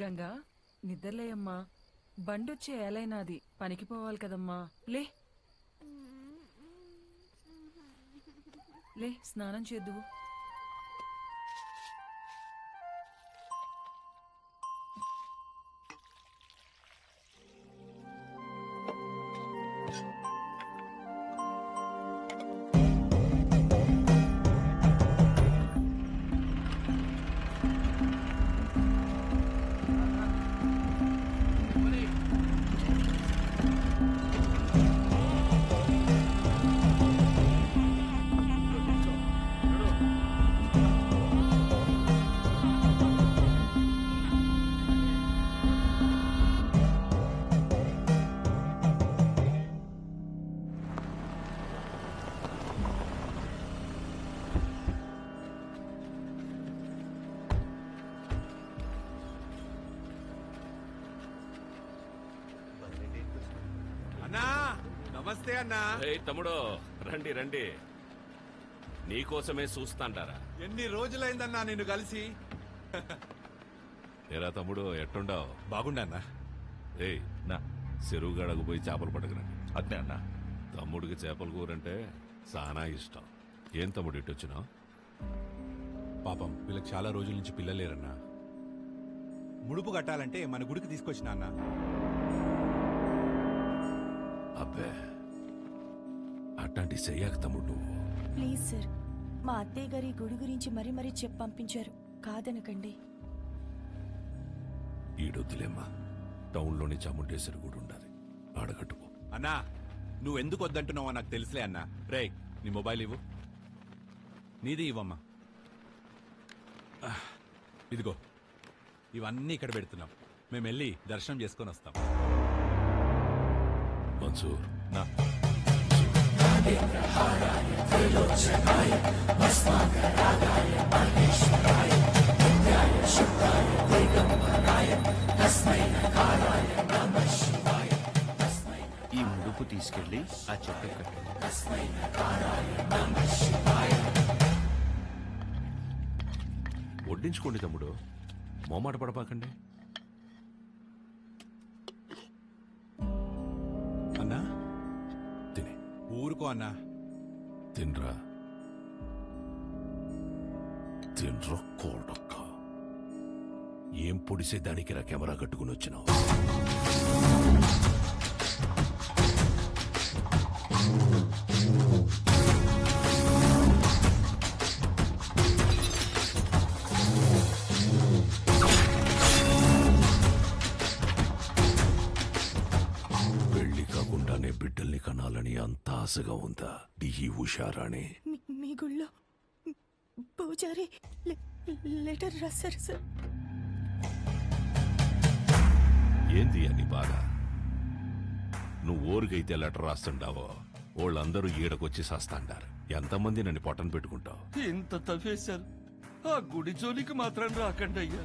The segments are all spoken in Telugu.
గంగా నిద్రలేయమ్మా, బండొచ్చే ఏలైనాది, పనికి పోవాలి కదమ్మా. లే లే, స్నానం చేద్దువు. నమస్తే అన్నా. తమ్ముడు రండి రండి, నీకోసమే చూస్తాంటారా. ఎన్ని రోజులైందన్నా నిన్ను కలిసి. ఏరా తమ్ముడు ఎట్టుండావు? బాగుండన్నా. ఏయ్ నా చెరువు గడకు పోయి చేపలు పట్టుకురండి. అట్నే అన్నా. తమ్ముడికి చేపల కూరంటే చాలా ఇష్టం. ఏం తమ్ముడు ఇటు వచ్చినావు? పాపం వీళ్ళకి చాలా రోజుల నుంచి పిల్లలేరన్నా. ముడుపు కట్టాలంటే మన గుడికి తీసుకొచ్చినా అన్నా. అబ్బే అట్లాంటి చెయ్యాక తమ్ముడు నువ్వు. ప్లీజ్ సార్, మా అత్తయ్య గారి గుడి గురించి మరీ మరీ చెప్పి పంపించారు, కాదనకండి. ఈడొద్దులేమ్మా, టౌన్లోని చాముండేశ్వరి గుడి ఉండాలి, ఆడగట్టుకో. అన్నా నువ్వెందుకు వద్దంటున్నావో నాకు తెలుసులే అన్నా. రే నీ మొబైల్ ఇవ్వు. నీది ఇవ్వమ్మా. ఇదిగో ఇవన్నీ ఇక్కడ పెడుతున్నాం. మేము వెళ్ళి దర్శనం చేసుకొని వస్తాం. మన్సూర్ నా ఈ ముడుపు తీసుకెళ్లి ఆ చెట్టు కట్టండి. వడ్డించుకోండి తమ్ముడు, మోమాట పడపాకండి. అన్నా తినే ఊరుకో అన్నా. తినరా తినరా కోడక్క. ఏం పొడిసే దానికి రా కెమెరా కట్టుకుని వచ్చినావు? పెళ్లి కాకుండానే బిడ్డల్ని కనాలని అంత ఆశగా ఉందా డిహి ఉషారాణి? మీ గుళ్ళో పూజారి లెటర్ రాశారు సార్. ఏంది అని బాధ? నువ్వు ఊరికైతే లెటర్ రాస్తుండావో వాళ్ళందరూ ఈడకొచ్చి సస్తాండారు. ఎంతమంది నన్ను పొట్టను పెట్టుకుంటావు? ఇంత తవ్వేశారు, ఆ గుడి జోలికి మాత్రం రాకండి అయ్యా,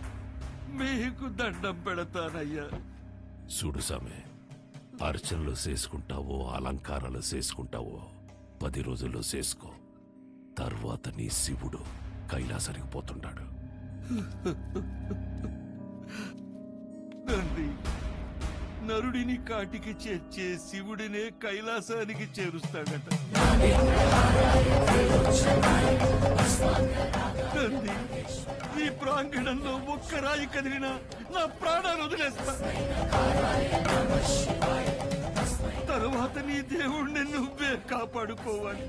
మీకు దండం పెడతానయ్యా. చూడు సామె, అర్చనలు చేసుకుంటావో అలంకారాలు చేసుకుంటావో 10 రోజుల్లో చేసుకో. తర్వాత నీ శివుడు కైలాసానికి పోతుంటాడు. తండ్రి, నరుడిని కాటికి చేర్చే శివుడినే కైలాసానికి చేరుస్తాడట. తండ్రి, ఈ ప్రాంగణంలో ఒక్క రాయి కదిలినా నా ప్రాణాలు వదిలేస్తా. తరువాత నీ దేవుణ్ణి నువ్వే కాపాడుకోవాలి.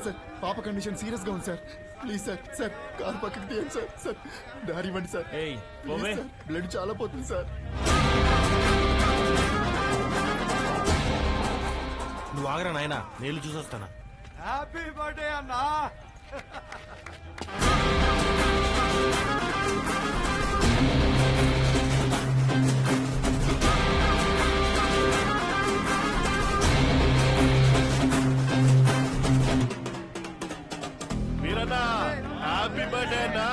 సార్ పాప కండిషన్ సీరియస్ గా ఉంది sir. Please sir, sir car పక్కకి తీయండి సార్. సార్ దారి ఇవ్వండి సార్. బ్లడ్ చాలా పోతుంది సార్. నువ్వు ఆగరా నాయనా, నేను చూసొస్తానా. హ్యాపీ బర్త్డే అన్నా. మీరన్నా హ్యాపీ బర్త్డే అన్నా.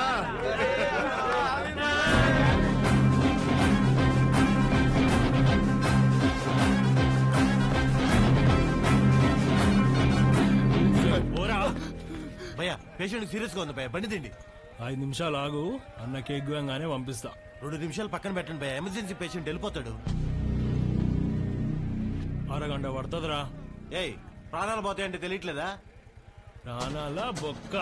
పేషెంట్ సీరియస్ గా ఉంది భయ బండి తిండి 5 నిమిషాలు ఆగు, అన్న కేక్ గోయంగానే పంపిస్తా. 2 నిమిషాలు పక్కన పెట్టండి భయ, ఎమర్జెన్సీ పేషెంట్ వెళ్ళిపోతాడు. అరగంట పడుతుందిరా. ఏయ్ ప్రాణాలు పోతాయంటే తెలియట్లేదా? ప్రాణాల బొక్క.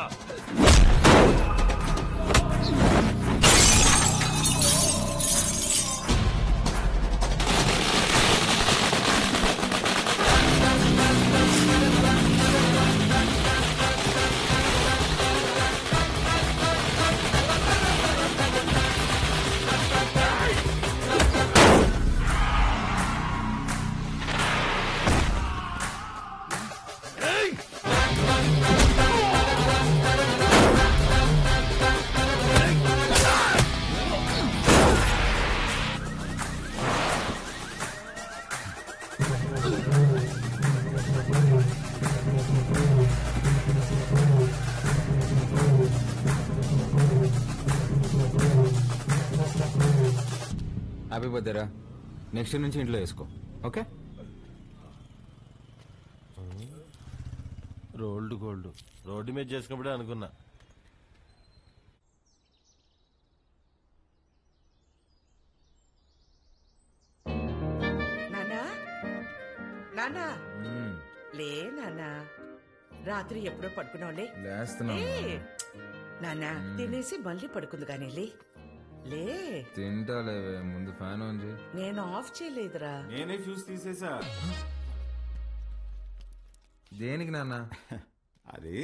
హ్యాపీ బర్త్డేరా. నెక్స్ట్ నుంచి ఇంట్లో వేసుకో, ఓకే? రోల్డ్ గోల్డ్ రోడ్డు మీద చేసుకున్నప్పుడే అనుకున్నా. నానా నానా లే నానా, రాత్రి ఎప్పుడో పడుకున్నావులే. నానా తినేసి మళ్ళీ పడుకుంది కానీ లే. తింటాలేవే, ముందు ఫ్యాన్ ఆన్ చేయి. నేను ఆఫ్ చేయలేదురా. నేనే ఫ్యూజ్ తీసేసా. దేనికి నాన్న? అదే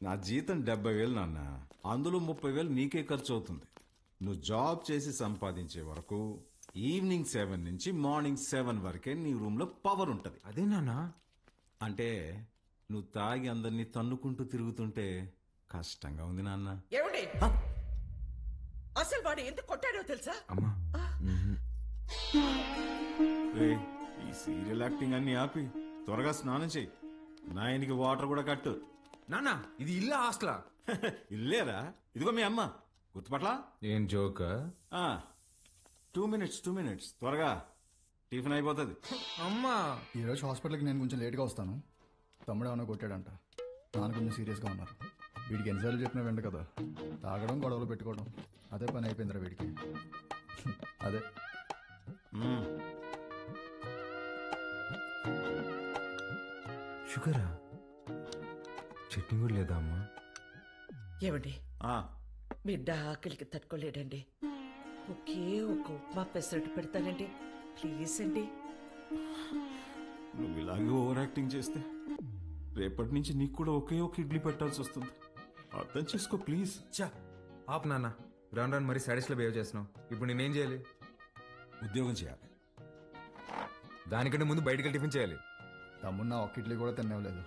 నా జీతం 70,000 నాన్న, అందులో 30,000 నీకే ఖర్చు అవుతుంది. నువ్వు జాబ్ చేసి సంపాదించే వరకు ఈవినింగ్ 7 నుంచి మార్నింగ్ 7 వరకే నీ రూమ్ లో పవర్ ఉంటది. అదే నాన్న. అంటే నువ్వు తాగి అందరినీ తన్నుకుంటూ తిరుగుతుంటే కష్టంగా ఉంది నాన్న. ఏమండి అసలు వాడు ఎందుకు కొట్టాడో తెలుసా? అమ్మా ఏయ్, ఈ సీరియల్ యాక్టింగ్ అన్ని ఆపి త్వరగా స్నానం చెయ్యి. నాయనికి వాటర్ కూడా కట్టు. నాన్న, ఇది ఇల్లా హాస్టలా? ఇల్లేరా, ఇదిగో మీ అమ్మ. గుర్తుపట్లా? ఏం జోక్? 2 minutes త్వరగా టిఫిన్ అయిపోతుంది. అమ్మా, ఈరోజు హాస్పిటల్కి నేను కొంచెం లేట్గా వస్తాను. తమ్ముడు ఏమైనా కొట్టాడంట, నాన్న కొంచెం సీరియస్గా ఉన్నారు. వీడికి ఎన్నిసార్లు చెప్పినా వెంట కదా, తాగడం గొడవలు పెట్టుకోవడం అదే పని అయిపోయిందిరా వీడికి. అదే షుగరా? చట్నీ కూడా లేదా అమ్మా? ఏమండి బిడ్డ ఆకలికి తట్టుకోలేడండి. ఒకే ఒక ఉప్మా పెసరట్టు పెడతానండి, ప్లీజ్ అండి. నువ్వు ఇలాగే ఓవర్ యాక్టింగ్ చేస్తే రేపటి నుంచి నీకు కూడా ఒకే ఒక ఇడ్లీ పెట్టాల్సి వస్తుంది. అర్థం చేసుకో ప్లీజ్. చా ఆప్ నాన్న, రాను రాను మరీ సాడీస్లో బిహేవ్ చేస్తున్నావు. ఇప్పుడు నేనేం చేయాలి? ఉద్యోగం చేయాలి. దానికంటే ముందు బయటకి వెళ్ళి టిఫిన్ చేయాలి. తమ్ముడు నా ఒక్క ఇడ్లీ కూడా తినలేదు.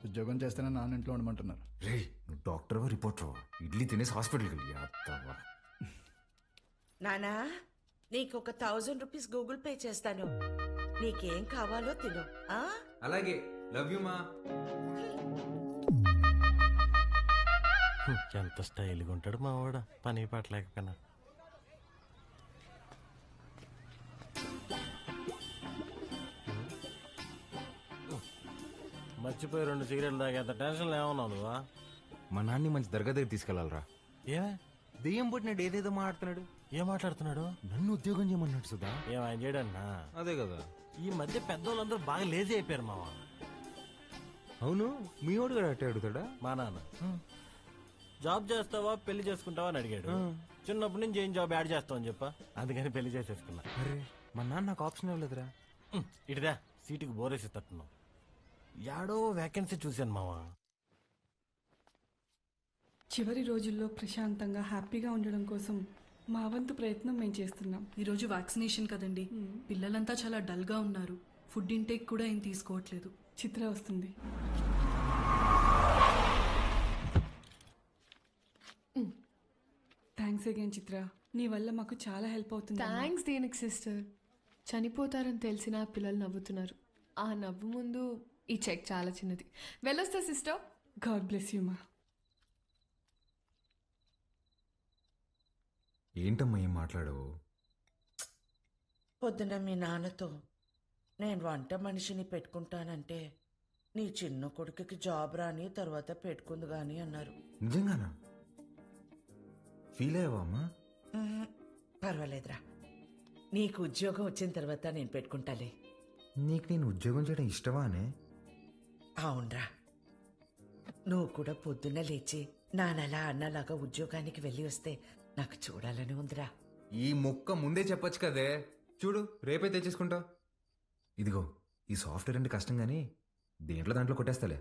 ఉద్యోగం చేస్తేనే నాన్న ఇంట్లో ఉండమంటున్నారు. రే, నువ్వు డాక్టర్వా రిపోర్టర్వా? ఇడ్లీ తినేసి హాస్పిటల్కి వెళ్ళి అత్తవా. నానా నీకు ఒక 1000 రూపీస్ గూగుల్ పే చేస్తాను, నీకేం కావాలో తిను. అలాగే, లవ్ యూ మా. ఎంత స్టైల్గా ఉంటాడు మా వాడు, పని పట్టలేకపోయినా. మర్చిపోయి 2 సిగరెట్లు తాగేంత టెన్షన్లో ఏమన్నావు నువ్వా? మా నాన్ని మంచి దర్గా దగ్గర తీసుకెళ్లాలరా. ఏమే దెయ్యం పుట్టినాడు, ఏదేదో మాట్లాడుతున్నాడు. ఏం మాట్లాడుతున్నాడు? నన్ను ఉద్యోగం చేయమన్నాడు సుధా. ఏం ఆయన చేయడన్నా? అదే కదా, ఈ మధ్య పెద్దోళ్ళందరూ బాగా లేజీ అయిపోయారు మావా. అవును, మీ వాడు కూడా అట్టే అడుగుతాడా? మా నాన్న జాబ్ చేస్తావా పెళ్లి చేసుకుంటావా అని అడిగాడు. చిన్నప్పటి నుంచి ఏం జాబ్ యాడ్ చేస్తావు అని చెప్పా, అందుకని పెళ్లి చేసేసుకున్నా. అరే, మా నాన్న నాకు ఆప్షన్ ఇవ్వలేదురా. ఇటుదా సీటుకి బోరేసి తట్టున్నావు. యాడో వేకెన్సీ చూశాను మావా. చివరి రోజుల్లో ప్రశాంతంగా హ్యాపీగా ఉండడం కోసం మా వంతు ప్రయత్నం మేము చేస్తున్నాం. ఈరోజు వ్యాక్సినేషన్ కదండి, పిల్లలంతా చాలా డల్గా ఉన్నారు. ఫుడ్ ఇంటేక్ కూడా ఏం తీసుకోవట్లేదు. చిత్ర వస్తుంది. థ్యాంక్స్ అగైన్ చిత్ర, నీ వల్ల మాకు చాలా హెల్ప్ అవుతుంది. థ్యాంక్స్ దేనికి సిస్టర్, చనిపోతారని తెలిసిన పిల్లలు నవ్వుతున్నారు. ఆ నవ్వు ముందు ఈ చెక్ చాలా చిన్నది. వెళ్ళొస్తా సిస్టర్. గాడ్ బ్లెస్ యూ మా. ఏంటమ్మా ఏం మాట్లాడవు? పొద్దున మీ నాన్నతో నేను వంట మనిషిని పెట్టుకుంటానంటే నీ చిన్న కొడుకుకి జాబ్ రాని తర్వాత పెట్టుకుంది గాని అన్నారు. నిజంగానా? ఫీల్ అయ్యావా అమ్మా? పర్వాలేదురా, నీకు ఉద్యోగం వచ్చిన తర్వాత నేను పెట్టుకుంటాలే. నీకు నేను ఉద్యోగం చేయడం ఇష్టమా అనే? అవునరా, నువ్వు కూడా పొద్దున్న లేచి నానలా అన్నలాగా ఉద్యోగానికి వెళ్ళి వస్తే నాకు చూడాలని ఉందిరా. ఈ మొక్క ముందే చెప్పొచ్చు కదే. చూడు, రేపే తెచ్చేసుకుంటా. ఇదిగో, ఈ సాఫ్ట్వేర్ అంటే కష్టం గానీ దాంట్లో కొట్టేస్తాలే.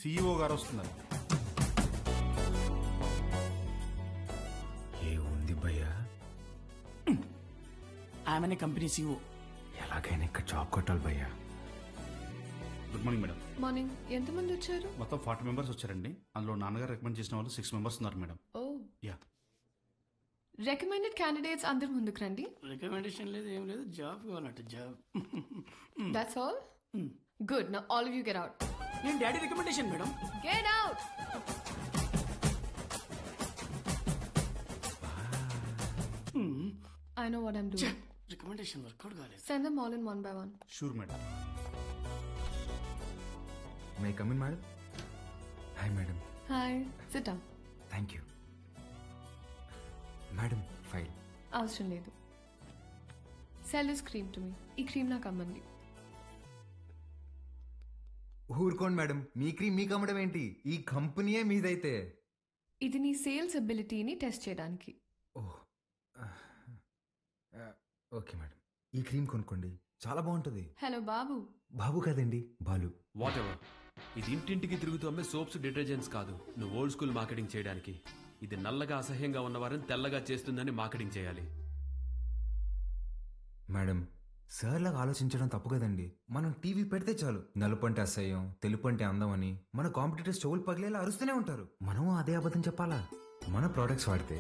సిఇఓ గారు వస్తున్నారు. ఏ ఉంది భయ్యా? ఆమెనే కంపెనీ సీఓ. ఎలాగైనా ఇక్కడ జాబ్ కొట్టాలి భయ్యా. Good morning madam. మార్నింగ్. ఎంతమంది వచ్చారు? మొత్తం 40 మెంబర్స్ వచ్చారండి. అందులో నాన్నగారు రికమెండ్ చేసిన వాళ్ళు 6 మెంబర్స్ ఉన్నారు madam. Oh, yeah. Recommended candidates అందరు ముందుకు రండి. రికమెండేషన్ లేదు, ఏం లేదు, జాబ్ కావాలంట. Job. That's all. Good. Now all of you get out. నేను daddy recommendation madam. Get out. I know what I'm doing. Recommendation work out కాలేదు. Send them all in one by one. Sure madam. May come in madam? Hi madam. Hi. Sit down. Thank you madam. File అవసరం లేదు. Sell this cream to me. ఈ క్రీమ్ నాకు అమ్మంది. ఊరుకోండి మేడం, మీ క్రీమ్ మీకు అమ్మడం ఏంటి? ఈ కంపెనీయే మీదైతే. ఇది నీ సేల్స్ అబిలిటీని టెస్ట్ చేయడానికి. ఓకే మేడం, ఈ క్రీమ్ కొనుక్కోండి, చాలా బాగుంటుంది. హలో బాబు. బాబు కాదండి, బాలు. What ever. ఇది ఇంటింటికి తిరుగుతూ అమ్మే సోప్స్, డిటర్జెంట్స్ కాదు. నువ్వు ఓల్డ్ స్కూల్ మార్కెటింగ్ చేయడానికి. ఇది నల్లగా అసహ్యంగా ఉన్నవారిని తెల్లగా చేస్తుందని మార్కెటింగ్ చేయాలి. మేడం, సార్ లాగా ఆలోచించడం తప్పు కదండి. మనం టీవీ పెడితే చాలు నలుపు అంటే అసహ్యం, తెలుపు అంటే అందం అని మన కాంపిటీటర్స్ చెవులు పగిలేలా అరుస్తూనే ఉంటారు. మనం అదే అబద్ధం చెప్పాలా? మన ప్రోడక్ట్స్ వాడితే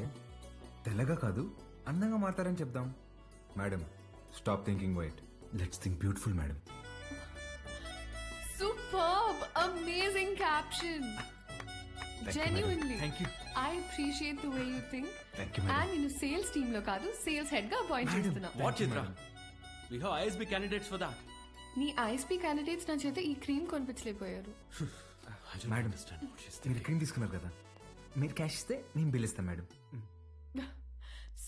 తెల్లగా కాదు అందంగా మారతారని చెప్దాం. Madam, stop thinking white, let's think beautiful madam. Superb! Amazing caption! Genuinely. Thank you. I appreciate the way you think. Thank you, madam. And నేను సేల్స్ టీమ్ లో కాదు, సేల్స్ హెడ్ గా అపాయింట్ చేస్తున్నా. What Chitra? We have ISB candidates for that. నీ ఐఎస్పీ క్యాండిడేట్స్ నా చేత ఈ క్రీమ్ కొనిపించలేకపోయారు. మేడం, మీరు క్రీమ్ తీసుకున్నారు కదా, మీరు క్యాష్ ఇస్తే నేను బిల్ ఇస్తాను madam.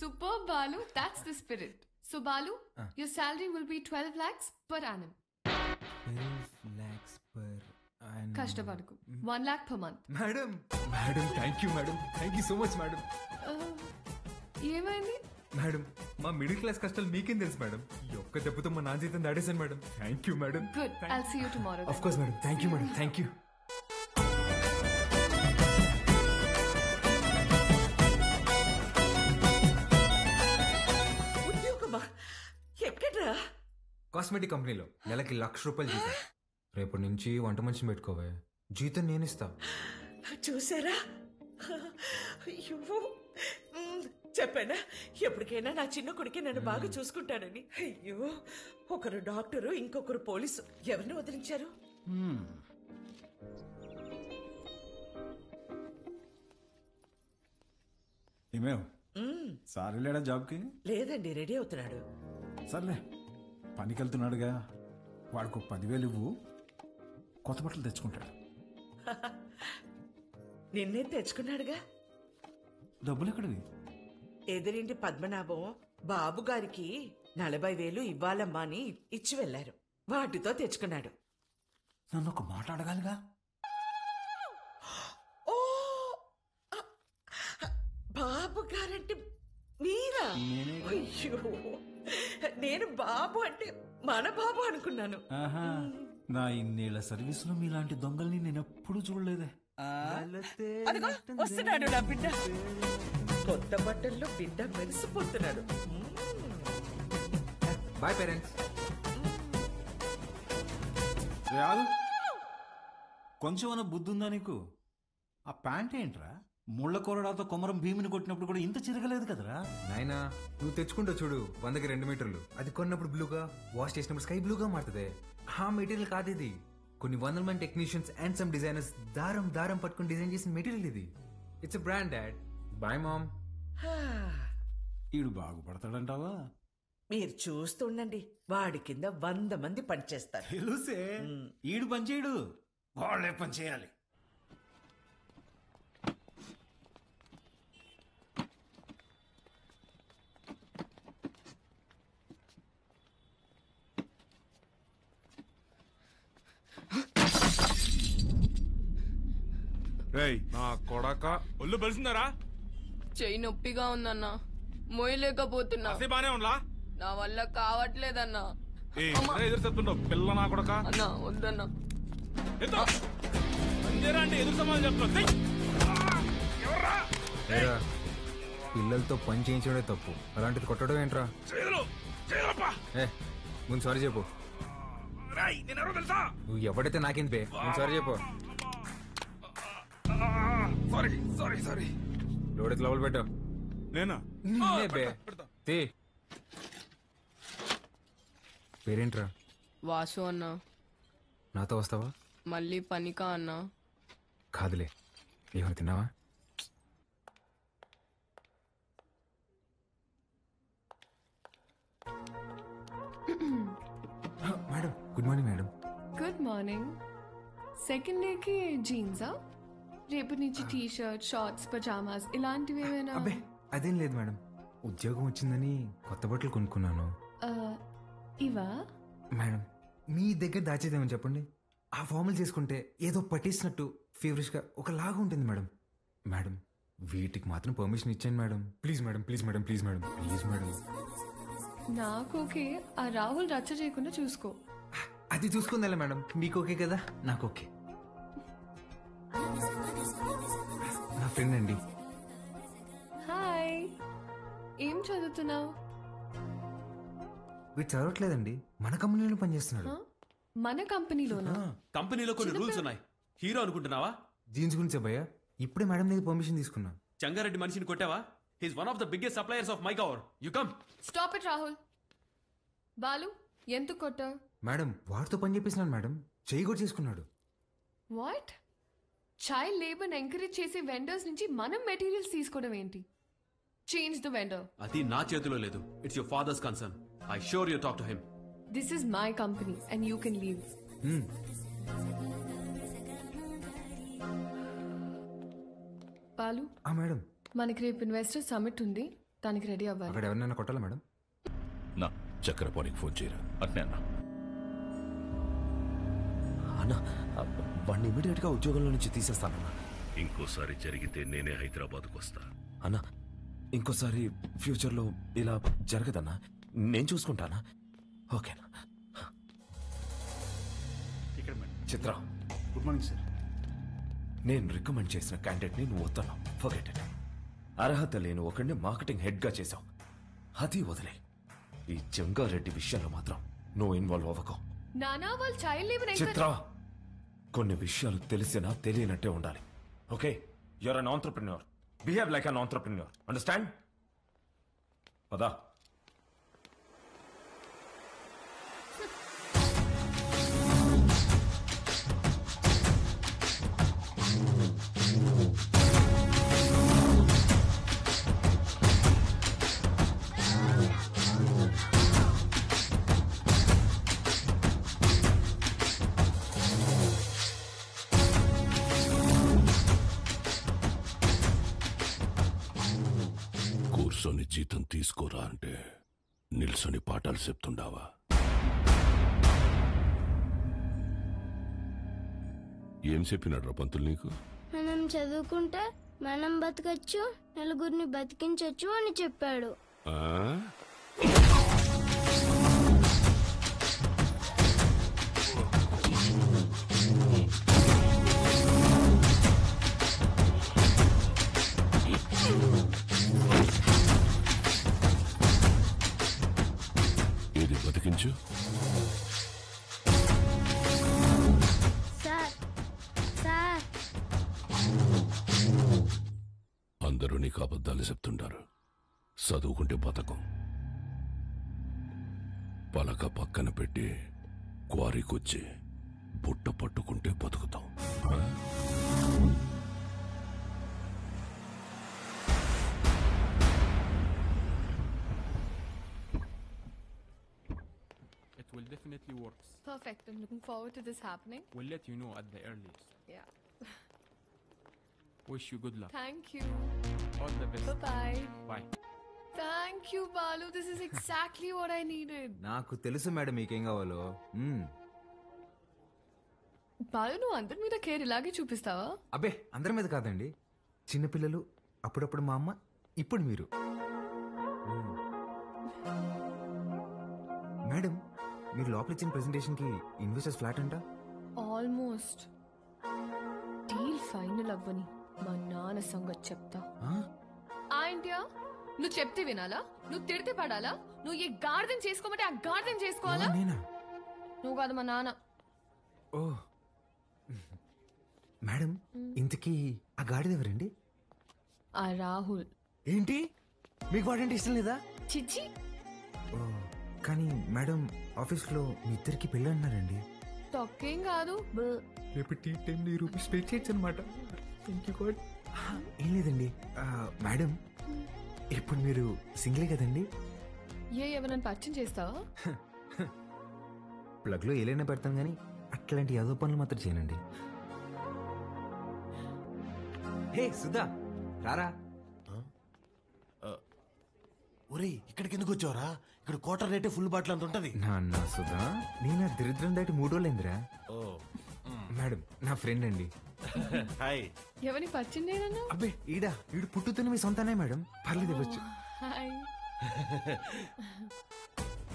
Superb, Balu. That's the spirit. So Balu, your salary will be 12 lakhs per annum. 12 lakhs per annum. కష్టపడకు. 1 lakh per month. Madam, madam, thank you madam, thank you so much madam. ఏమైంది? మేడం, మా మిడిల్ క్లాస్ కష్టాలు మీకేం తెలుసు మేడం. ఈ ఒక్క దెబ్బతో మా నాన్న జీతం దాడేశాను madam. Thank you madam. Good. I'll see you tomorrow. Of course madam. Thank you madam. Thank you. ఉద్యోగమా? ఎక్కడ్రా? కాస్మెటిక్ కంపెనీలో నెలకి ₹1,00,000 జీతం. రేపటి నుంచి వంట మనిషిని పెట్టుకోవే, జీతం నేను ఇస్తా. చూసారా? అయ్యో, చెప్పానా ఎప్పటికైనా నా చిన్న కొడుకే నన్ను బాగా చూసుకుంటానని. అయ్యో, ఒకరు డాక్టరు, ఇంకొకరు పోలీసు. ఎవరిని వదిలించారు? ఏమేవ్ సార్ వెళ్ళాడా జాబ్కి? లేదండి, రెడీ అవుతున్నాడు. సర్లే, పనికి వెళ్తున్నాడుగా, వాడికి 10,000 ఇవ్వు, కొత్త బట్టలు తెచ్చుకుంటాడు. నిన్నే తెచ్చుకున్నాడుగా. డబ్బులు ఎక్కడివి? ఎదురింటి పద్మనాభం బాబు గారికి 40,000 ఇవ్వాలమ్మా అని ఇచ్చి వెళ్లారు. వాటితో తెచ్చుకున్నాడు. నన్ను ఒక మాట అడగాలిగా. ఓ, బాబు గారంటే మీరా? అయ్యో, నేను బాబు అంటే మన బాబు అనుకున్నాను. ఆహా, నా ఇన్నేళ్ల సర్వీస్ లో మీలాంటి దొంగల్ని నేను ఎప్పుడు చూడలేదే. అదిగో వస్తున్నాడు నా బిడ్డ. కొత్త బట్టల్లో బిడ్డ మెరిసిపోతున్నాడు. Boy parents. కొంచెం అన్న బుద్ధి ఉందా నీకు? ఆ ప్యాంట్ ఏంట్రా? ముళ్ళ కొరడాతో కొమరం భీమిని కొట్టినప్పుడు కూడా ఇంత చిరగలేదు కదరా. నాయనా, నువ్వు తెచ్చుకుంటావు చూడు 100కి 2 మీటర్లు. అది కొన్నప్పుడు బ్లూగా, వాష్ చేసినప్పుడు స్కై బ్లూగా మారుతుంది. ఆ మెటీరియల్ కాదు ఇది. కొన్ని 100 మంది టెక్నీషియన్స్ అండ్ సమ్ డిజైనర్స్ దారం దారం పట్టుకుని డిజైన్ చేసిన మెటీరియల్ ఇది. It's brand dad. Boy mom. ఈడు బాగుపడతాడంటావా? మీరు చూస్తుండండి, వాడి కింద 100 మంది పనిచేస్తారు. తెలుసే, ఈడు పని చేయడు, వాళ్ళే పని చేయాలి. నా కొడక ఒళ్ళు బలిసిందారా? చెయ్యి నొప్పిగా ఉందన్నా, మోయలేకపోతున్నా. బానే ఉండలా? నా వల్ల కావట్లేదన్నా. ఎదురు చెప్తుండవు పిల్ల నా కొడక. అన్నా వద్దన్నా. అంటే ఎదురు సమాధానం చెప్తున్నావు. పిల్లలతో పని చేయించడే తప్పు, అలాంటిది కొట్టడం ఏంట్రా? ముందు సారీ చెప్పు. నువ్వు ఎవడైతే నాకేంది బే, ముందు సారీ చెప్పు. సారీ లోడెత్తి లోపల పెట్టు. నేనా? బే పేరేంట్రా? వాసు అన్నా. నాతో వస్తావా? మళ్ళీ పనికా అన్నా? కాదులే, ఏమైనా తిన్నావా? Madam good morning. Madam good morning. Second డేకి జీన్సా? రేపటి నుంచి టీ షర్ట్, షార్ట్స్, పజామాస్ ఇలాంటివి ఏమైనా? అబ్బే అదేం లేదు మేడం, ఉద్యోగం వచ్చిందని కొత్త బట్టలు కొనుక్కున్నాను. ఇవా? మేడం మీ దగ్గర దాచేదేమని చెప్పండి, ఆ ఫార్మల్ చేసుకుంటే ఏదో పట్టేసినట్టు ఫేవరెట్గా ఒకలాగా ఉంటుంది మేడం. మేడం వీటికి మాత్రం పర్మిషన్ ఇచ్చాను madam. Please madam, please madam, please madam, please madam. నాకు ఓకే, ఆ రాహుల్ రచ్చ చేయకుండా చూసుకో. అది చూసుకుందా మేడం, మీకు ఓకే కదా? నాకు ఓకే. నా ఫ్రెండ్ అండి. హాయ్, ఏం చదువుతున్నావు? వీడు చదవట్లేదండి, మన కంపెనీలో పనిచేస్తున్నాడు. మన కంపెనీలోనా? కంపెనీలో కొన్ని రూల్స్ ఉన్నాయి. హీరో అనుకుంటున్నావా? జీన్స్ గురించి భయ్యా, ఇప్పుడే మేడం దగ్గర పర్మిషన్ తీసుకున్నా. చంగారెడ్డి మనిషిని కొట్టావా? He's one of the biggest suppliers of makeover. You come. Stop it Rahul. Balu ఎందుకు కొట్టావు? మేడం వాడితో పని చేపిస్తున్నాను మేడం, చేయి కూడా చేసుకున్నాడు. వాట్? చైల్డ్ లేబర్ ఎంకరేజ్ చేసే వెండర్స్ నుంచి మనం మెటీరియల్స్ తీసుకోవడం ఏంటి? Change the vendor. అది నా చేతిలో లేదు. It's your father's concern. I sure you talk to him. This is my company and you can leave. Balu madam, మనకి రేపు ఇన్వెస్టర్ సమిట్ ఉంది, దానికి రెడీ అవ్వాలి. అక్కడ ఎవరినైనా కొట్టాలా మేడం? నా చక్రపాణికి ఫోన్ చేయరా. అట్నే అన్న. అన్న వాడిని ఇమీడియట్ గా ఉద్యోగంలో నుంచి తీసేస్తానన్నా. ఇంకోసారి జరిగితే నేనే హైదరాబాద్కు వస్తా. అన్నా ఇంకోసారి ఫ్యూచర్లో ఇలా జరగదన్నా, నేను చూసుకుంటానా? ఓకేనా? చిత్ర గుడ్ మార్నింగ్ సార్. నేను రికమెండ్ చేసిన క్యాండిడేట్ని నువ్వు వద్దన్నావు. Forget it. అర్హత లేని ఒకడిని మార్కెటింగ్ హెడ్గా చేశావు, అది వదిలే. ఈ జంగారెడ్డి విషయంలో మాత్రం నువ్వు ఇన్వాల్వ్ అవ్వకు. నానా వాళ్ళు చైల్డ్ లేబర్ చిత్ర, కొన్ని విషయాలు తెలిసినా తెలియనట్టే ఉండాలి. Okay, you're an entrepreneur. Behave like an entrepreneur. Understand? పదా. కూర్చొని జీతం తీసుకోరా అంటే నిల్సొని పాఠాలు చెప్తుండావా? ఏం చెప్పినాడు రా పంతులు నీకు? మనం చదువుకుంటే మనం బతకచ్చు, నలుగురిని బతికించచ్చు అని చెప్పాడు. ఏది బతికించు? అందరూ నీకు అబద్ధాలు చెప్తుంటారు. చదువుకుంటే బతకం, పలక పక్కన పెట్టి క్వారీకొచ్చి బుట్ట పట్టుకుంటే బతుకుతాం. Perfect. I'm looking forward to this happening. We'll let you know at the earliest. Yeah. Wish you good luck. Thank you. All the best. Bye-bye. Bye. Thank you, Balu. This is exactly what I needed. నాకు తెలుసు మేడం మీకేం కావాలో. బాలు, నువ్వు అందరి మీద కేర్ ఇలాగే చూపిస్తావా? అబ్బే అందరి మీద కాదండి, చిన్నపిల్లలు, అప్పుడప్పుడు మా అమ్మ, ఇప్పుడు మీరు. మేడం మీరు లోపల ఇచ్చిన ప్రెజెంటేషన్ కి ఇన్వెస్టర్స్ ఫ్లాట్ అంట. ఆల్మోస్ట్ డీల్ ఫైనల్ అవ్వని మా నాన్న సంగతి చెప్తా. ఏంటియా నువ్వు చెప్తే వినాలా? నువ్వు తిడితే పడాలా? నువ్వు ఏ గార్డెన్ చేసుకోమంటే ఆ గార్డెన్ చేసుకోవాలా? నువ్వు కాదు మా నాన్న. ఓ మేడం, ఇంతకీ ఆ గాడిద ఎవరండి? ఆ రాహుల్. ఏంటి మీకు వాడంటే ఇష్టం లేదా? చిచ్చి. ఓ కానీ మేడం ఆఫీస్లో మీ ఇద్దరికి పెళ్ళి అన్నారండి. తొక్కేం కాదు. రేపు టీ టైంలో ఈ రూపీస్ పే చేయొచ్చు అనమాట. ఏం లేదండి మేడం, ఇప్పుడు మీరు సింగిలే కదండి? ఎవరైనా పరిచయం చేస్తావా? ప్లగ్లో ఏలైనా పెడతాం కానీ అట్లాంటి యాదో పనులు మాత్రం చేయనండి. హే సుధా రారా. ఒరే ఇక్కడికి ఎందుకు వచ్చావరా? ఇక్కడ క్వార్టర్ రేటే ఫుల్ బాటిల్ అంత ఉంటది. నాన్న సుధా, నేను దరిద్రం దాటి 3 రోజులైందిరా. మేడం నా ఫ్రెండ్ అండి. హాయ్. ఎవరిని పరిచయం చేయనన్నా? అబ్బే ఈడు పుట్టుతున్న మీ సొంతనే మేడం, పర్లేదు ఇవ్వచ్చు. హాయ్.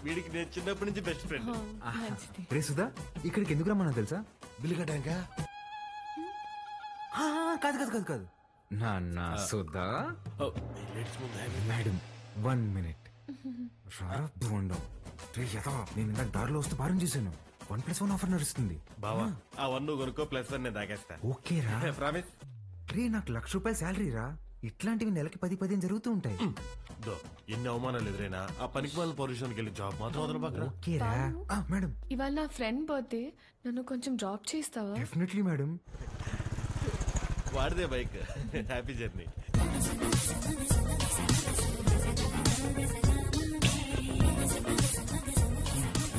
వీడికి నేను చిన్నప్పటి నుంచి బెస్ట్ ఫ్రెండ్. రే సుధా, ఇక్కడికి ఎందుకు రమ్మన్నా తెలుసా? బిల్లు కట్టాక. కాదు కాదు కాదు కాదు నాన్న సుధా. Madam 1 minute. రారా బోండం. నేను ఇందాక దారిలో వస్తూ భారం చేశాను. 1+1 ఆఫర్ నడుస్తుంది. బావా ఆ 1 కొనుక్కో +1 నేను తాగేస్తా. ఓకే రా. ప్రామిస్. రే నాకు ₹1,00,000 శాలరీ రా. ఇట్లాంటివి నెలకి 10-15 జరుగుతూ ఉంటాయి. ఎన్ని అవమానాలు ఎదురైనా ఆ పనికి వాళ్ళ పొజిషన్కి వెళ్ళి జాబ్ మాత్రం వదలబాకరా. ఓకే రా. మేడం ఇవాళ నా ఫ్రెండ్ బర్త్డే, నన్ను కొంచెం డ్రాప్ చేస్తావా? Definitely madam. వాడిదే బైక్. Happy journey.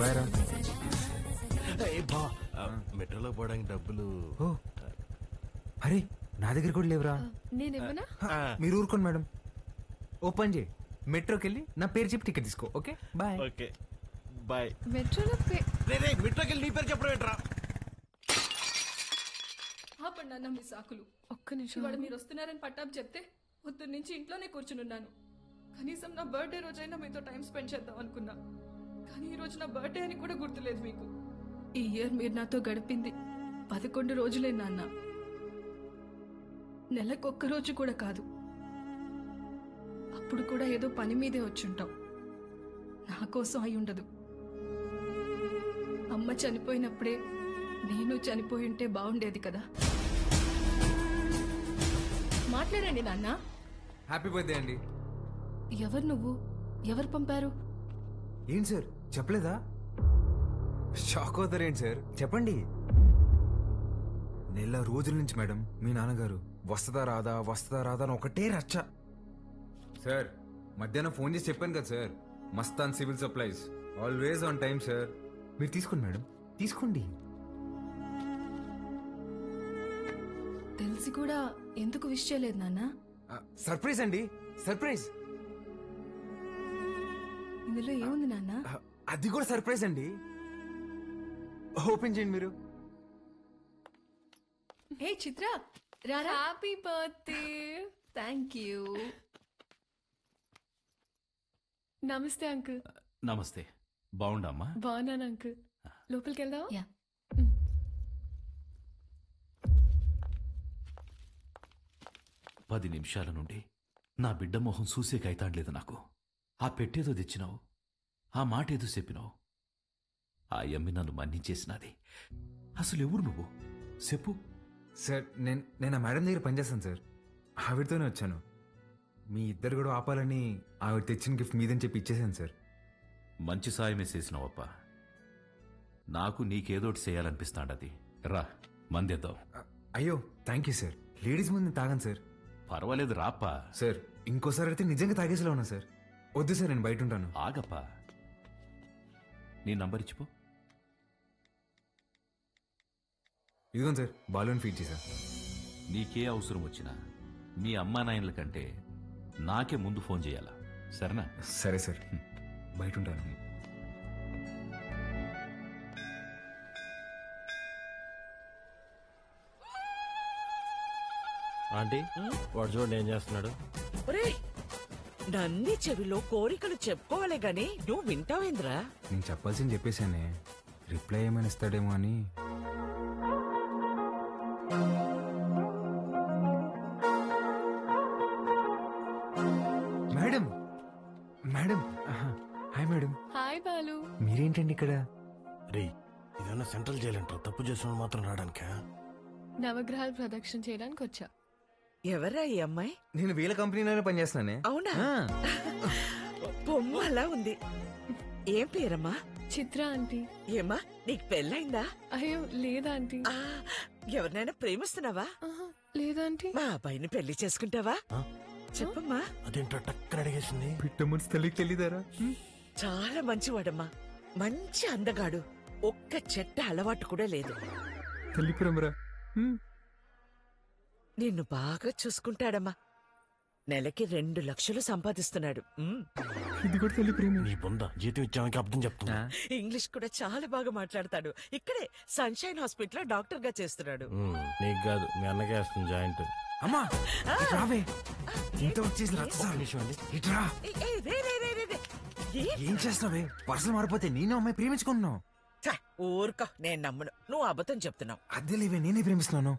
బాయ్ రా. మెట్రోలో పోవడానికి డబ్బులు. ఓ అరే నా దగ్గర కూడా లేవురా. నేనేమన్నా? మీరు ఊరుకోండి మేడం. ఓపెన్ చేయి, మెట్రోకి వెళ్ళి నా పేరు చెప్పి టికెట్ తీసుకో. Okay bye. Okay bye. మెట్రోలో మెట్రోకి వెళ్ళి నీ పేరు చెప్పడం ఏంట్రా? ఆపండి అన్న మీ సాకులు. ఒక్క నిమిషం. ఇవాళ మీరు వస్తున్నారని పట్టాపు చెప్తే పొద్దున్న నుంచి ఇంట్లోనే కూర్చునున్నాను. కనీసం నా బర్త్డే రోజైనా మీతో టైం స్పెండ్ చేద్దాం అనుకున్నా. కానీ ఈ రోజు నా బర్త్డే అని కూడా గుర్తులేదు మీకు. ఈ ఇయర్ మీరు నాతో గడిపింది 11 రోజులే నాన్న. నెలకొక్క రోజు కూడా కాదు. అప్పుడు కూడా ఏదో పని మీదే వచ్చుంటాం. నా కోసం అయి ఉండదు. అమ్మ చనిపోయినప్పుడే నేను చనిపోయి ఉంటే బాగుండేది కదా. మాట్లాడండి నాన్న. హ్యాపీ బర్త్డే అండి. ఎవరు నువ్వు? ఎవరు పంపారు? ఏంటి సార్ చెప్పలేదా? షాక్ అవుతారేంటి సార్, చెప్పండి. నెల రోజుల నుంచి మేడం మీ నాన్నగారు వస్తుందా రాదా అని ఒకటే రచ్చ. సార్ మధ్యాహ్నం ఫోన్ చేసి చెప్పాను కదా sir, Mastan civil supplies always on time sir. మీరు తీసుకోండి మేడం, తీసుకోండి. తెలిసి కూడా ఎందుకు విష్ చేయలేదు నాన్న? సర్ప్రైజ్ అండి, సర్ప్రైజ్. ఇందులో ఏముంది నాన్న? అది కూడా సర్ప్రైజ్ అండి. ఓపెన్ చేయండి మీరు. హే చిత్ర, రారా. Happy birthday. Thank you. నమస్తే అంకుల్. నమస్తే. బాగుండమ్మా? బాగున్నాను అంకుల్. లోపలికి వెళ్దావా? యా. 10 నిమిషాల నుండి నా బిడ్డ మొహం చూసే కైతాడలేదు నాకు. ఆ పెట్టేదో తెచ్చినావు, ఆ మాట ఏదో చెప్పినావు. ఆ యమ్మి నన్ను మన్నించేసినది. అసలు ఎవరు నువ్వు చెప్పు. సార్ నేను ఆ మేడం దగ్గర పనిచేస్తాను సార్, ఆవిడతోనే వచ్చాను. మీ ఇద్దరు కూడా ఆపాలని ఆవిడ తెచ్చిన గిఫ్ట్ మీదని చెప్పి ఇచ్చేసాను సార్. మంచి సాయమే చేసినావప్ప. నాకు నీకేదోటి చేయాలనిపిస్తాండది. రా మందేద్దాం. అయ్యో థ్యాంక్ యూ సార్. లేడీస్ ముందు తాగాను సార్. పర్వాలేదు రాప్పా. సార్ ఇంకోసారి అయితే నిజంగా తాగేసేలా ఉన్నా సార్. వద్దు సార్, నేను బయట ఉంటాను. ఆగప్పా, నీ నంబర్ ఇచ్చిపో. ఇదిగోండి సార్ బాలూన్ ఫీడ్ చేశా. నీకే అవసరం వచ్చినా మీ అమ్మా నాయనల కంటే నాకే ముందు ఫోన్ చేయాలా, సరేనా? సరే సార్, బయట ఉంటాను. ఆంటీ వాడు చూడండి ఏం చేస్తున్నాడు. ఒరేయ్, నంది చెవిలో కోరికలు చెప్పుకోవాలే గాని నువ్వు వింటావేంద్రా? నేను చెప్పాల్సింది చెప్పేశానే, రిప్లై ఏమైనా ఇస్తాడేమో అని. Madam madam hi madam. Hi Balu. మీరేంటండి ఇక్కడ? రే ఇదన్నా సెంట్రల్ జైలు అంటారు, తప్పు చేసిన మాత్రం రావడానికా? నవగ్రహాలు ప్రదక్షిణ చేయడానికి వచ్చా. ఎవరా ఈ అమ్మాయి? నేను వీళ్ళ కంపెనీలోనే పనిచేస్తున్నానే. అవునా? బొమ్మ అలా ఉంది. ఏం పేరమ్మా? చిత్ర ఆంటీ. ఏమా నీకు పెళ్ళైందా? అయ్యో లేదా ఆంటీ. ఎవరినైనా ప్రేమిస్తున్నావా? లేదా ఆంటీ. మా అబ్బాయిని పెళ్లి చేసుకుంటావా? చెప్పమ్మా. అదేంటో టక్కన అడిగేసింది. పిట్ట మనసు తల్లికి తెలియదారా? చాలా మంచివాడమ్మా, మంచి అందగాడు, ఒక్క చెట్ట అలవాటు కూడా లేదు. తల్లి ప్రేమరా. నిన్ను బాగా చూసుకుంటాడమ్మా. నెలకి 2 లక్షలు సంపాదిస్తున్నాడు. ఇది కూడా తల్లి ప్రేమ. నీ బొంద జీతం ఇచ్చామని అర్థం చెప్తున్నా. ఇంగ్లీష్ కూడా చాలా బాగా మాట్లాడతాడు. ఇక్కడే సన్షైన్ హాస్పిటల్ డాక్టర్ గా చేస్తున్నాడు. నీకు కాదు, మీ అన్నకే వస్తుంది జాయింట్. అమ్మా రావే, ఇంత వచ్చేసి ఇట్రా. ఏం చేస్తున్నావే? పర్సలు మారిపోతే నేను అమ్మాయి ప్రేమించుకుంటున్నావు. ఊరుకో, నేను నమ్మను. నువ్వు అబద్ధం చెప్తున్నావు. అదే లేవే, నేనే ప్రేమిస్తున్నాను.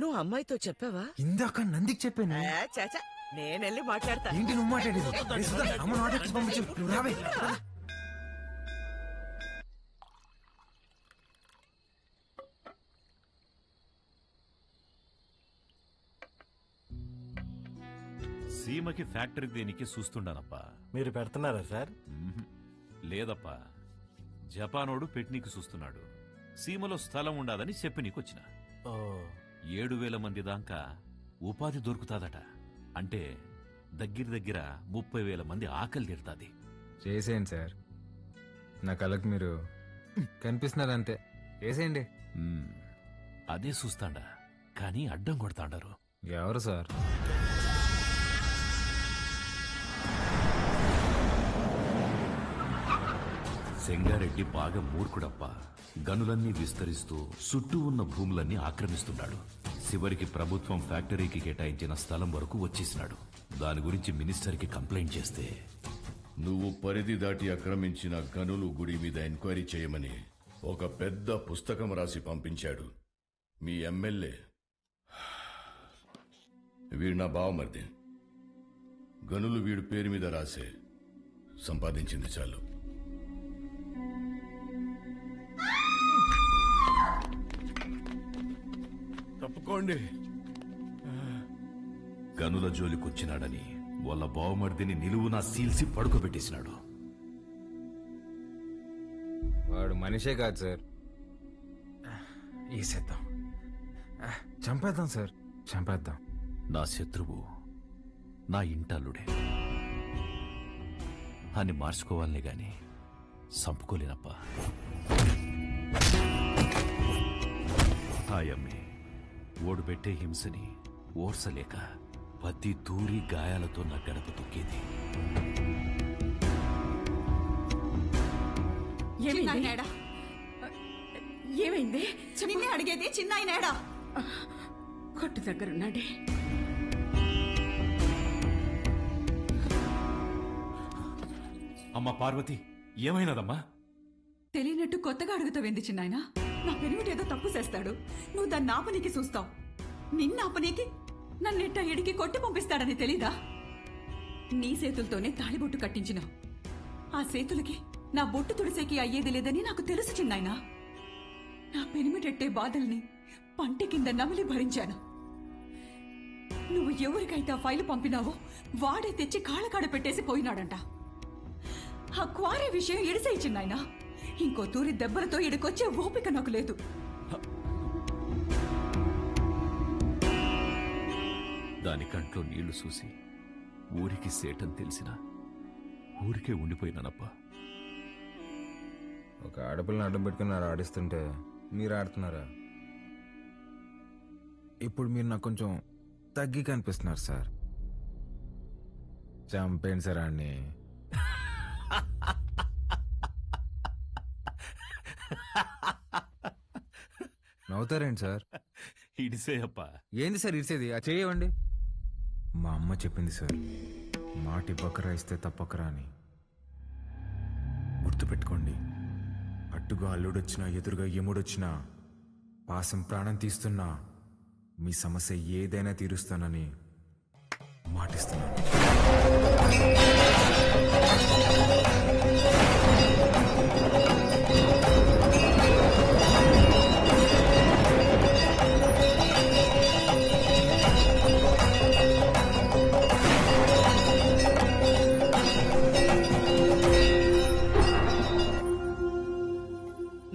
నువ్వు అమ్మాయితో చెప్పావా? ఇందాక నందికి చెప్పాను. చాచా, నేనెళ్ళి మాట్లాడతా. ఏంటి నువ్వు మాట్లాడేది? అమ్మ నాటకి పంపించు, నువ్వు రావే. సీమకి ఫ్యాక్టరీ దేనికి చూస్తుండానప్పా. మీరు పెడుతున్నారా సార్? లేదప్పా, జపానోడు పెట్నీకి చూస్తున్నాడు. సీమలో స్థలం ఉండాదని చెప్పి నీకొచ్చిన. 7,000 మంది దాకా ఉపాధి దొరుకుతాదట. అంటే దగ్గర 30,000 మంది ఆకలి తీరుతాది. చేసేయండి సార్, నా కళ్ళకి మీరు కనిపిస్తున్నారు అంతే. చేసేయండి. అదే చూస్తాండా, కానీ అడ్డం కొడతాండారు. ఎవరు సార్? సెంగారెడ్డి బాగా మూర్ఖుడప్పా. గనులన్నీ విస్తరిస్తూ చుట్టూ ఉన్న భూములన్నీ ఆక్రమిస్తున్నాడు. చివరికి ప్రభుత్వం ఫ్యాక్టరీకి కేటాయించిన స్థలం వరకు వచ్చేసినాడు. దాని గురించి మినిస్టర్కి కంప్లైంట్ చేస్తే, నువ్వు పరిధి దాటి ఆక్రమించిన గనులు గుడి మీద ఎంక్వైరీ చేయమని ఒక పెద్ద పుస్తకం రాసి పంపించాడు మీ ఎమ్మెల్యే. వీడు నా బావమరిది. గనులు వీడు పేరు మీద రాసే సంపాదించింది చాలు. తప్పుకోండి. గనుల జోలికొచ్చినాడని వాళ్ళ బావమర్దిని నిలువునా సీల్సి పడుకోబెట్టేసినాడు. వాడు మనిషే కాదు సార్. వేసేద్దాం, చంపేద్దాం సార్, చంపేద్దాం. నా శత్రువు నా ఇంటల్లుడే అని మార్చుకోవాలనే గాని చంపుకోలేనప్పా. ఆయమ్మే ఓడిపెట్టే హింసని ఓర్సలేక పత్తి దూరి గాయాలతో నా గడప తొక్కేది. ఏమైంది? నిన్నే అడిగేది, చిన్నాయనేడా? కొట్టు దగ్గరున్నాడే. అమ్మా పార్వతి, ఏమైనదమ్మా? తెలియనట్టు కొత్తగా అడుగుతావేంది చిన్నాయన? నా పెరిమిటేదో తప్పు చేస్తాడు, నువ్వు దాన్ని ఆపనీకి చూస్తావు. నిన్న ఆపనీకి నన్నెట్ట ఎడికి కొట్టి పంపిస్తాడని తెలీదా? నీ చేతులతోనే తాళిబొట్టు కట్టించినావు. ఆ చేతులకి నా బొట్టు తుడిసేకి అయ్యేది లేదని నాకు తెలుసు చిన్నాయన. నా పెనిమిటెట్టే బాధల్ని పంటి కింద నమిలి భరించాను. నువ్వు ఎవరికైతే ఆ ఫైలు పంపినావో వాడే తెచ్చి కాళ్ళకాడ పెట్టేసి పోయినాడంట. ఆ క్వారీ విషయం ఎడిసేయి చిన్నాయన. ఇంకో తూరి దెబ్బలతో ఇడికొచ్చే ఓపిక నాకు లేదు. దాని కంట్లో నీళ్లు చూసి ఊరికి సేటని తెలిసినా ఊరికే ఉండిపోయినానప్పా. ఒక ఆడపిల్లని అడ్డం పెట్టుకున్నారు ఆడిస్తుంటే మీరు ఆడుతున్నారా? ఇప్పుడు మీరు నాకు కొంచెం తగ్గి కనిపిస్తున్నారు సార్. చంపేయండి సార్ అన్ని. నవ్వుతారేంటి సార్? ఇడిసేయప్పా. ఏంది సార్ ఇడిసేది? ఆ చేయవండి. మా అమ్మ చెప్పింది సార్, మాట ఇవ్వకరా ఇస్తే తప్పకరా అని. గుర్తుపెట్టుకోండి, అట్టుగా అల్లుడొచ్చినా ఎదురుగా యముడొచ్చినా పాసం ప్రాణం తీస్తున్నా మీ సమస్య ఏదైనా తీరుస్తానని మాటిస్తున్నాను.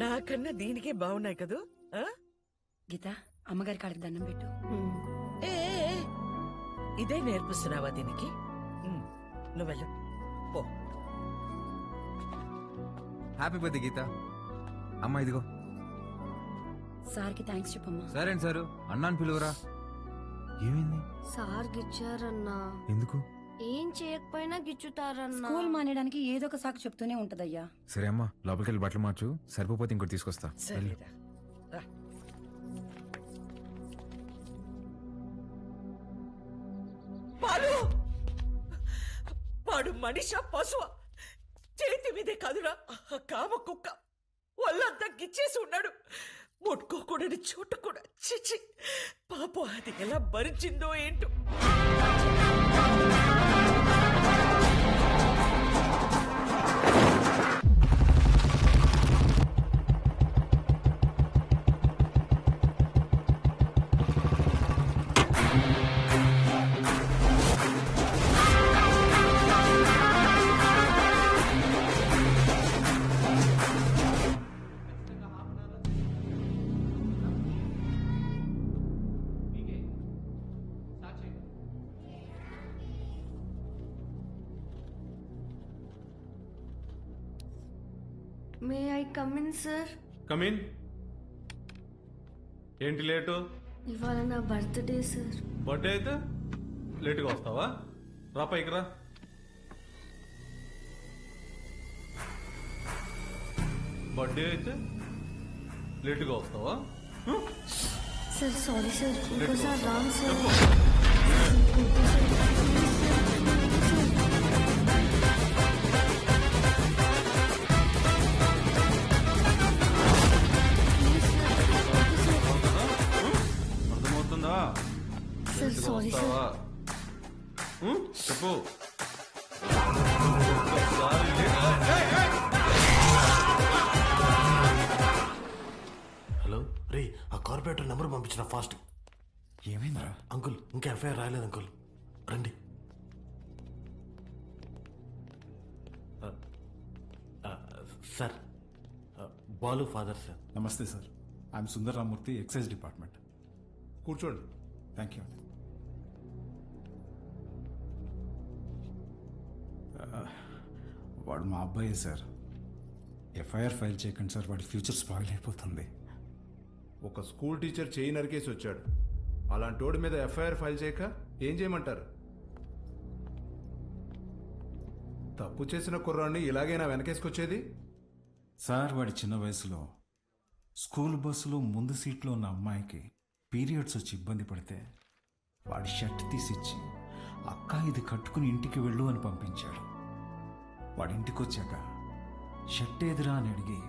నాకన్నా దీనికే బాగున్నాయి కదూ. గీత, అమ్మగారి కాళ్ళకి దండం పెట్టు. ఏ ఇదే నేర్పిస్తున్నావా దీనికి? నువ్వెళ్ళు పో. హ్యాపీ బర్త్డే గీత. అమ్మా ఇదిగో. సార్కి థ్యాంక్స్ చెప్పమ్మా. సరే సారు, అన్నాను పిలువరా. ఏమైంది? సార్ గిచ్చారన్నా. ఎందుకు? ఏం చేయకపోయినా గిచ్చుతారన్నా. స్కూల్ మానేయడానికి ఏదో ఒక సాకు చెప్తూనే ఉంటదయ్యా. సరే అమ్మా, లోపలికి వెళ్ళి బట్టలు మార్చు. సరిపోతే ఇంకోటి తీసుకొస్తా. సరేరా. పాలు వాడు మనిషా పశువా? చేతి మీదే కాదురా కామ కుక్క. ఒళ్ళంతా గిచ్చేసి ఉన్నాడు. ముట్టుకోకూడని చోటు కూడా. చిచి పాపం, అది ఎలా భరించిందో ఏంటో. May I come in sir? Come in. ఏంటి లేటు? ఇవాళ నా బర్త్డే సార్. బర్త్డే అయితే లేటుగా వస్తావా? రా పైకి రా. బర్త్డే అయితే లేటుగా వస్తావా? సార్ సారీ సార్, ఇంకోసారి రాను సార్. అర్థమవుతుందా? Sir sorry sir. చెప్పు. హలో రే, ఆ కార్పొరేటర్ నెంబర్ పంపించిన ఫాస్ట్. ఏమైందా అంకుల్? ఇంకా ఎఫ్ఐఆర్ రాయలేదు అంకుల్, రండి. Sir, Balu father sir. Namaste sir, I'm Sundararamurthy, excise department. కూర్చోండి. Thank you. వాడు మా అబ్బాయే సార్. ఎఫ్ఐఆర్ ఫైల్ చేయకండి సార్, వాడి ఫ్యూచర్ స్పాయిల్ అయిపోతుంది. ఒక స్కూల్ టీచర్ చేయి నరికేసి వచ్చాడు. అలాంటి వాడి మీద ఎఫ్ఐఆర్ ఫైల్ చేయక ఏం చేయమంటారు? తప్పు చేసిన కుర్రాన్ని ఇలాగైనా వెనకేసుకొచ్చేది? సార్, వాడి చిన్న వయసులో స్కూల్ బస్సులో ముందు సీట్లో ఉన్న అమ్మాయికి పీరియడ్స్ వచ్చి ఇబ్బంది పడితే వాడి షర్ట్ తీసిచ్చి, అక్క ఇది కట్టుకుని ఇంటికి వెళ్ళు అని పంపించాడు. వాడి ఇంటికి వచ్చాక షర్ట్ ఏదిరా అని అడిగి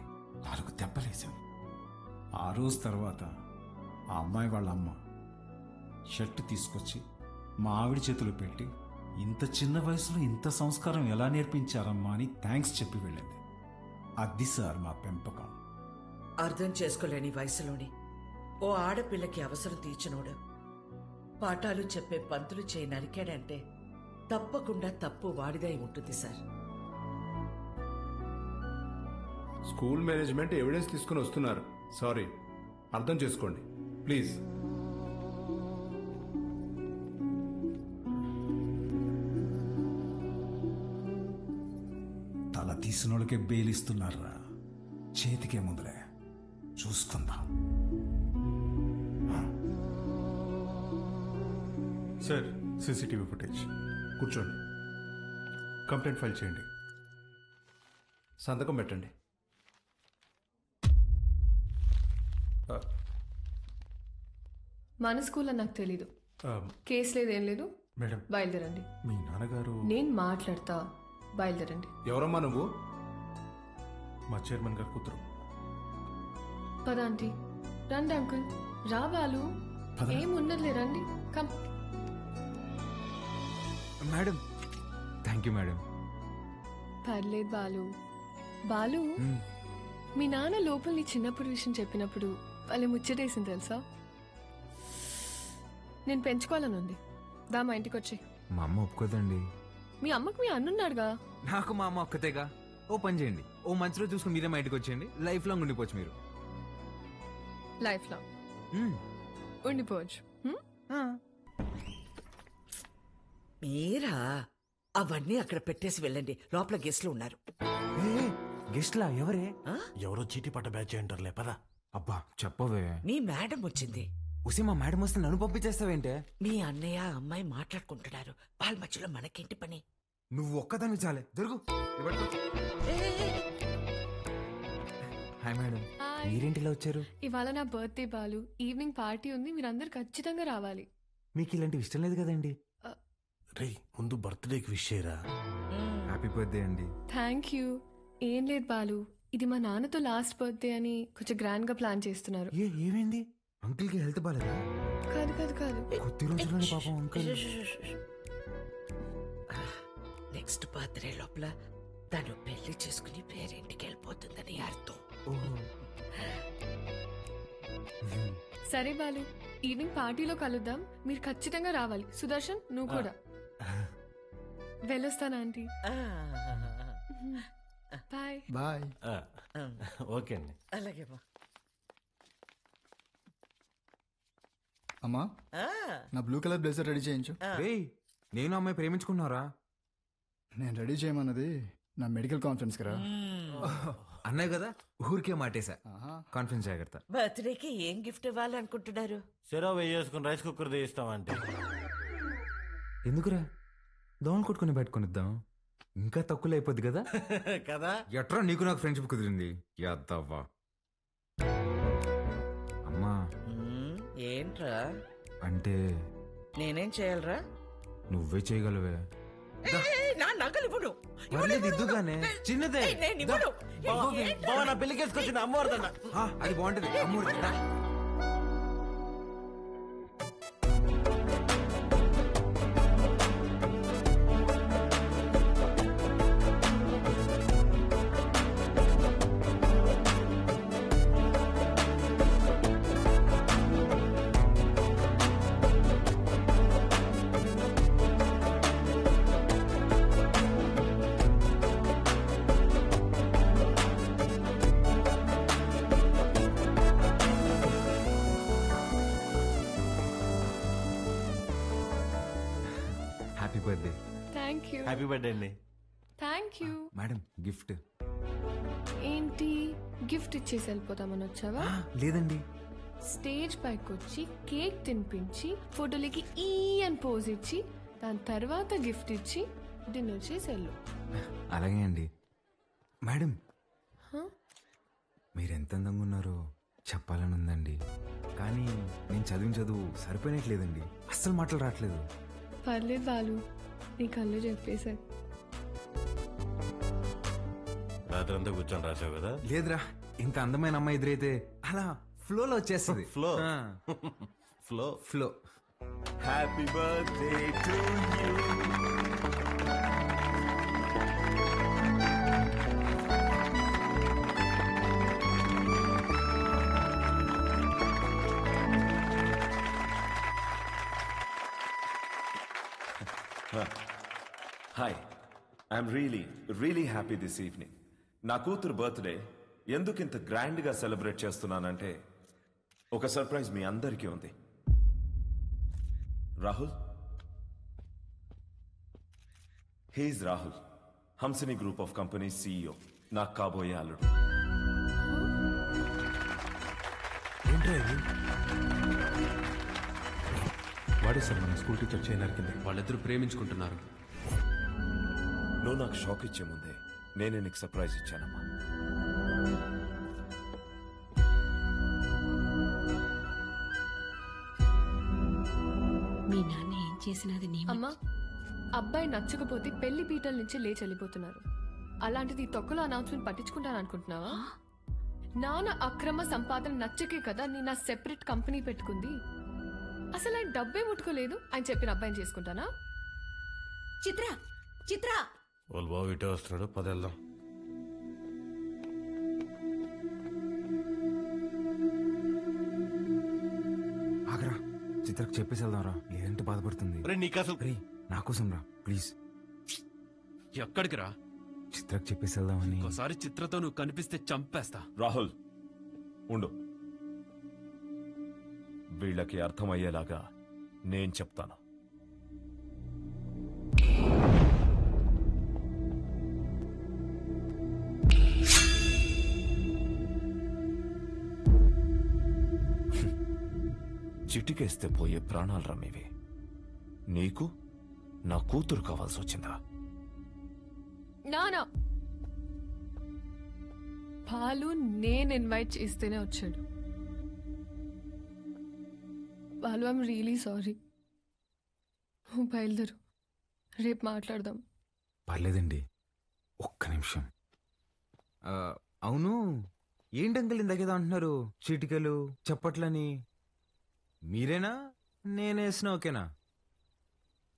4 దెబ్బలేశాను. ఆ రోజు తర్వాత ఆ అమ్మాయి వాళ్ళ అమ్మ షర్ట్ తీసుకొచ్చి మా ఆవిడ చేతులు పెట్టి, ఇంత చిన్న వయసులో ఇంత సంస్కారం ఎలా నేర్పించారమ్మా అని థ్యాంక్స్ చెప్పి వెళ్ళింది. అది సార్ మా పెంపకం. అర్థం చేసుకోలేని వయసులోని ఓ ఆడపిల్లకి అవసరం తీర్చినోడు పాఠాలు చెప్పే పంతులు చేయి నరికాడంటే తప్పకుండా తప్పు వాడిదై ఉంటుంది సార్. స్కూల్ మేనేజ్మెంట్ ఎవిడెన్స్ తీసుకుని వస్తున్నారు. సారీ, అర్థం చేసుకోండి ప్లీజ్. తల తీసినోళ్ళకే బెయిలిస్తున్నారా? చేతికే ముందులే చూసుకుందాం. Sir CCTV footage. కూర్చోండి. కంప్లైంట్ ఫైల్ చేయండి. సంతకం పెట్టండి. మన స్కూల్లో నాకు తెలీదు. కేసు లేదు, ఏం లేదు. మేడం, బయలుదేరండి. మీ నాన్నగారు. నేను మాట్లాడతా, బయలుదేరండి. ఎవరమ్మా నువ్వు? మా చైర్మన్ గారు కూతురు. పద ఆంటీ. రండి అంకుల్. రా బాలు. ఏమున్నదిలే, రండి. Come. Madam, thank you madam. పర్లేదు బాలు. బాలు, మీ నాన్న లోపల నీ చిన్నప్పుడు విషయం చెప్పినప్పుడు వాళ్ళు ముచ్చటేసింది తెలుసా? నేను పెంచుకోవాలని ఉంది. దా మా ఇంటికి వచ్చి. మా అమ్మ ఒప్పుకోదండి. మీ అమ్మకు మీ అన్నున్నాడుగా. నాకు మా అమ్మ ఒక్కతేగా. ఓ పని చేయండి, ఓ మంచి రోజు చూసుకుని మీరే మా ఇంటికి వచ్చేయండి. లైఫ్ లాంగ్ ఉండిపోవచ్చు మీరు. Life long ఉండిపోవచ్చు. మీరా అవన్నీ అక్కడ పెట్టేసి వెళ్ళండి. లోపల గెస్ట్లు ఉన్నారు. గెస్ట్లా? ఎవరే? ఎవరో చీటీ పట్ట బ్యాచ్ అంటారులే, పదా. అబ్బా చెప్పవే. మీ మేడం వచ్చింది. ఉసి మా మేడం వస్తే నన్ను పంపించేస్తావేంటే? మీ అన్నయ్య అమ్మాయి మాట్లాడుకుంటున్నారు. వాళ్ళ మధ్యలో మనకేంటి పని? నువ్వు ఒక్కదాన్ని చాలే. దొరుకు. హాయ్ మేడం, మీరేంటిలా వచ్చారు? ఇవాళ నా బర్త్డే బాలు. ఈవినింగ్ పార్టీ ఉంది, మీరందరు ఖచ్చితంగా రావాలి. మీకు ఇలాంటివి ఇష్టం లేదు కదండి. రే, ముందు బర్త్డేకి విష్ చేయరా. హ్యాపీ బర్త్డే అండి. Thank you. ఏం లేదు బాలు, ఇది మా నాన్నతో లాస్ట్ బర్త్డే అని కొంచెం గ్రాండ్ గా ప్లాన్ చేస్తున్నారు. ఏమైంది? అంకుల్ కి హెల్త్ బాలేదా? కాదు కాదు కాదు, కొద్ది రోజుల్లోనే పాపం అంకుల్. నెక్స్ట్ బర్త్డే లోపల తను పెళ్లి చేసుకుని పేరింటికి వెళ్ళిపోతుందని అర్థం. సరే బాలు, ఈవినింగ్ పార్టీలో కలుద్దాం. మీరు ఖచ్చితంగా రావాలి. సుదర్శన్, నువ్వు కూడా. వెళ్ళొస్తాను ఆంటీ. బాయ్. బాయ్. ఓకే అండి. అలాగే. అమ్మా, నా బ్లూ కలర్ బ్లేజర్ రెడీ చేయించు. నేను అమ్మాయి ప్రేమించుకున్నారా? నేను రెడీ చేయమన్నది నా మెడికల్ కాన్ఫరెన్స్ కదా. అన్నాయి కదా, ఊరికే మాటేసా. కాన్ఫరెన్స్ జాగ్రత్త. బర్త్డేకి ఏం గిఫ్ట్ ఇవ్వాలనుకుంటున్నారు? సెరో వేసుకుని రైస్ కుక్కర్ తీస్తామంటే. ఎందుకురా? దోమలు కొట్టుకుని పెట్టుకునిద్దాం, ఇంకా తక్కువ అయిపోద్ది కదా. కదా. ఎట్రా నీకు నాకు ఫ్రెండ్షిప్ కుదిరింది. యాదవ్వా. అమ్మా. ఏంట్రా? అంటే నేనేం చేయాలరా? నువ్వే చేయగలవే. నా నగలు ఇవ్వను. ఇద్దుగానే చిన్నదే. నా పెళ్లికేసుకొచ్చింది అమ్మవారిదన్న. అది బాగుంటది. అమ్మవారి birthday. Thank you. Happy birthday అండి. Thank you. మేడం, గిఫ్ట్ ఏంటి? గిఫ్ట్ ఇచ్చేసి వెళ్ళిపోతామని వచ్చావా? లేదండి. స్టేజ్ పైకి వచ్చి కేక్ తినిపించి ఫోటోలకి ఈ అని పోజ్ ఇచ్చి దాని తర్వాత గిఫ్ట్ ఇచ్చి డిన్నర్ చేసి వెళ్ళు. అలాగే అండి. మేడం, మీరెంత అందంగా ఉన్నారో చెప్పాలని ఉందండి, కానీ నేను చదివిన చదువు సరిపోయినట్లేదండి. అస్సలు మాటలు రావట్లేదు. పర్లేదు బాలు, నీ కళ్ళు చెప్పేశారు. రాత్రంతా కూర్చొని రాసావు కదా? లేదురా, ఇంత అందమైన అమ్మాయి ఎదురైతే అలా ఫ్లోలో వచ్చేస్తుంది. Flow flow flow. Happy birthday to you. Hi, I'm really happy this evening. నా కూతురు బర్త్డే ఎందుకు ఇంత గ్రాండ్గా సెలబ్రేట్ చేస్తున్నానంటే ఒక సర్ప్రైజ్ మీ అందరికీ ఉంది. Rahul, he's Rahul, Hamsini group of company CEO, నాకు కాబోయే అల్లుడు. వాడే సార్ మన స్కూల్ టీచర్ చేయి నరికింది. వాళ్ళిద్దరూ ప్రేమించుకుంటున్నారు. నువ్వు నాకు షాక్ ఇచ్చే ముందే నేనే నీకు సర్ప్రైజ్ ఇచ్చానమ్మా. మీ నాన్న ఏం చేసినది నీ అమ్మా, అబ్బాయి నచ్చకపోతే పెళ్లి పీటల నుంచి లేచి వెళ్ళిపోతున్నారు. అలాంటిది తొక్కలో అనౌన్స్మెంట్ పట్టించుకుంటాను అనుకుంటున్నావా? నాన్న అక్రమ సంపాదన నచ్చకే కదా నేను నా సెపరేట్ కంపెనీ పెట్టుకుంది. అసలు ఆయన డబ్బే ముట్టుకోలేదు, ఆయన చెప్పిన అబ్బాయిని చేసుకుంటానా? చిత్ర చిత్ర వాళ్ళు బాబు ఇటే వస్తున్నాడు, పదేళ్దాం. ఆగరా, చిత్రకు చెప్పేసి వెళ్దాంరా, లేదంటే బాధపడుతుంది. నా కోసం రా ప్లీజ్. ఎక్కడికి రా? చిత్రకు చెప్పేసి వెళ్దామని. ఒకసారి చిత్రతో నువ్వు కనిపిస్తే చంపేస్తా. రాహుల్ ఉండు, వీళ్ళకి అర్థమయ్యేలాగా నేను చెప్తాను. చిటికేస్తే పోయే ప్రాణాలు రమ్మేవి. నీకు నా కూతురు కావాల్సి వచ్చిందా? నానా పాలు నేను ఇన్వైట్ చేస్తేనే వచ్చాడు. పాలు, ఐఎమ్ రియలీ సారీ. నువ్వు బయలుదేరు, రేపు మాట్లాడదాం. పర్లేదండి, ఒక్క నిమిషం. అవును, ఏంటంకల్ ఇందాకేదో అంటున్నారు, చీటికలు చప్పట్లని. మీరేనా నేనేసిన ఓకేనా?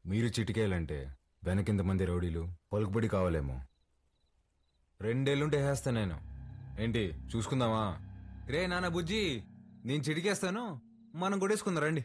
మీరు చిటికేయాలంటే వెనకింతమంది రౌడీలు పలుకుబడి కావాలేమో. 2 ఏళ్ళుంటే వేస్తాను నేను. ఏంటి చూసుకుందామా? రే నాన్న బుజ్జి, నేను చిటికేస్తాను, మనం కొట్టేసుకుందాం రండి.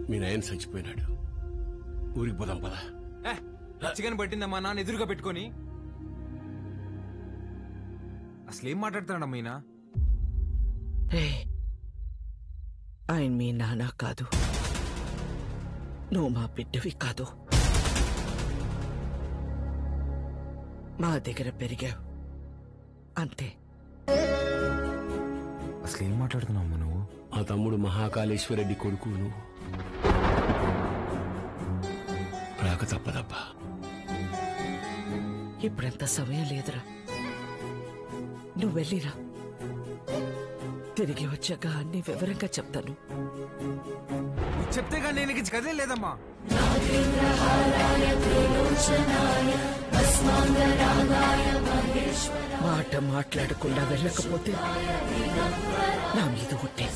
మీ నాయన చచ్చిపోయినాడు, ఊరికి పోదాం పదా. చికెన్ పట్టిందమ్మా నాన్న ఎదురుగా పెట్టుకొని. అసలేం మాట్లాడుతున్నాడమ్మా ఈయన? ఆయన మీ నాన్న కాదు, నువ్వు మా బిడ్డవి కాదు. మా దగ్గర పెరిగావు అంతే. అసలేం మాట్లాడుతున్నావు నువ్వు? మా తమ్ముడు మహాకాళేశ్వరరెడ్డి కొడుకు నువ్వు. రాక తప్పదబ్బా. ఇప్పుడంత సమయం లేదురా, నువ్వు వెళ్ళిరా. తిరిగి వచ్చాక అన్ని వివరంగా చెప్తాను. చెప్తే కానీ నేను కదే లేదమ్మా. మాట మాట్లాడకుండా వెళ్ళకపోతే నా మీద ఒట్టే.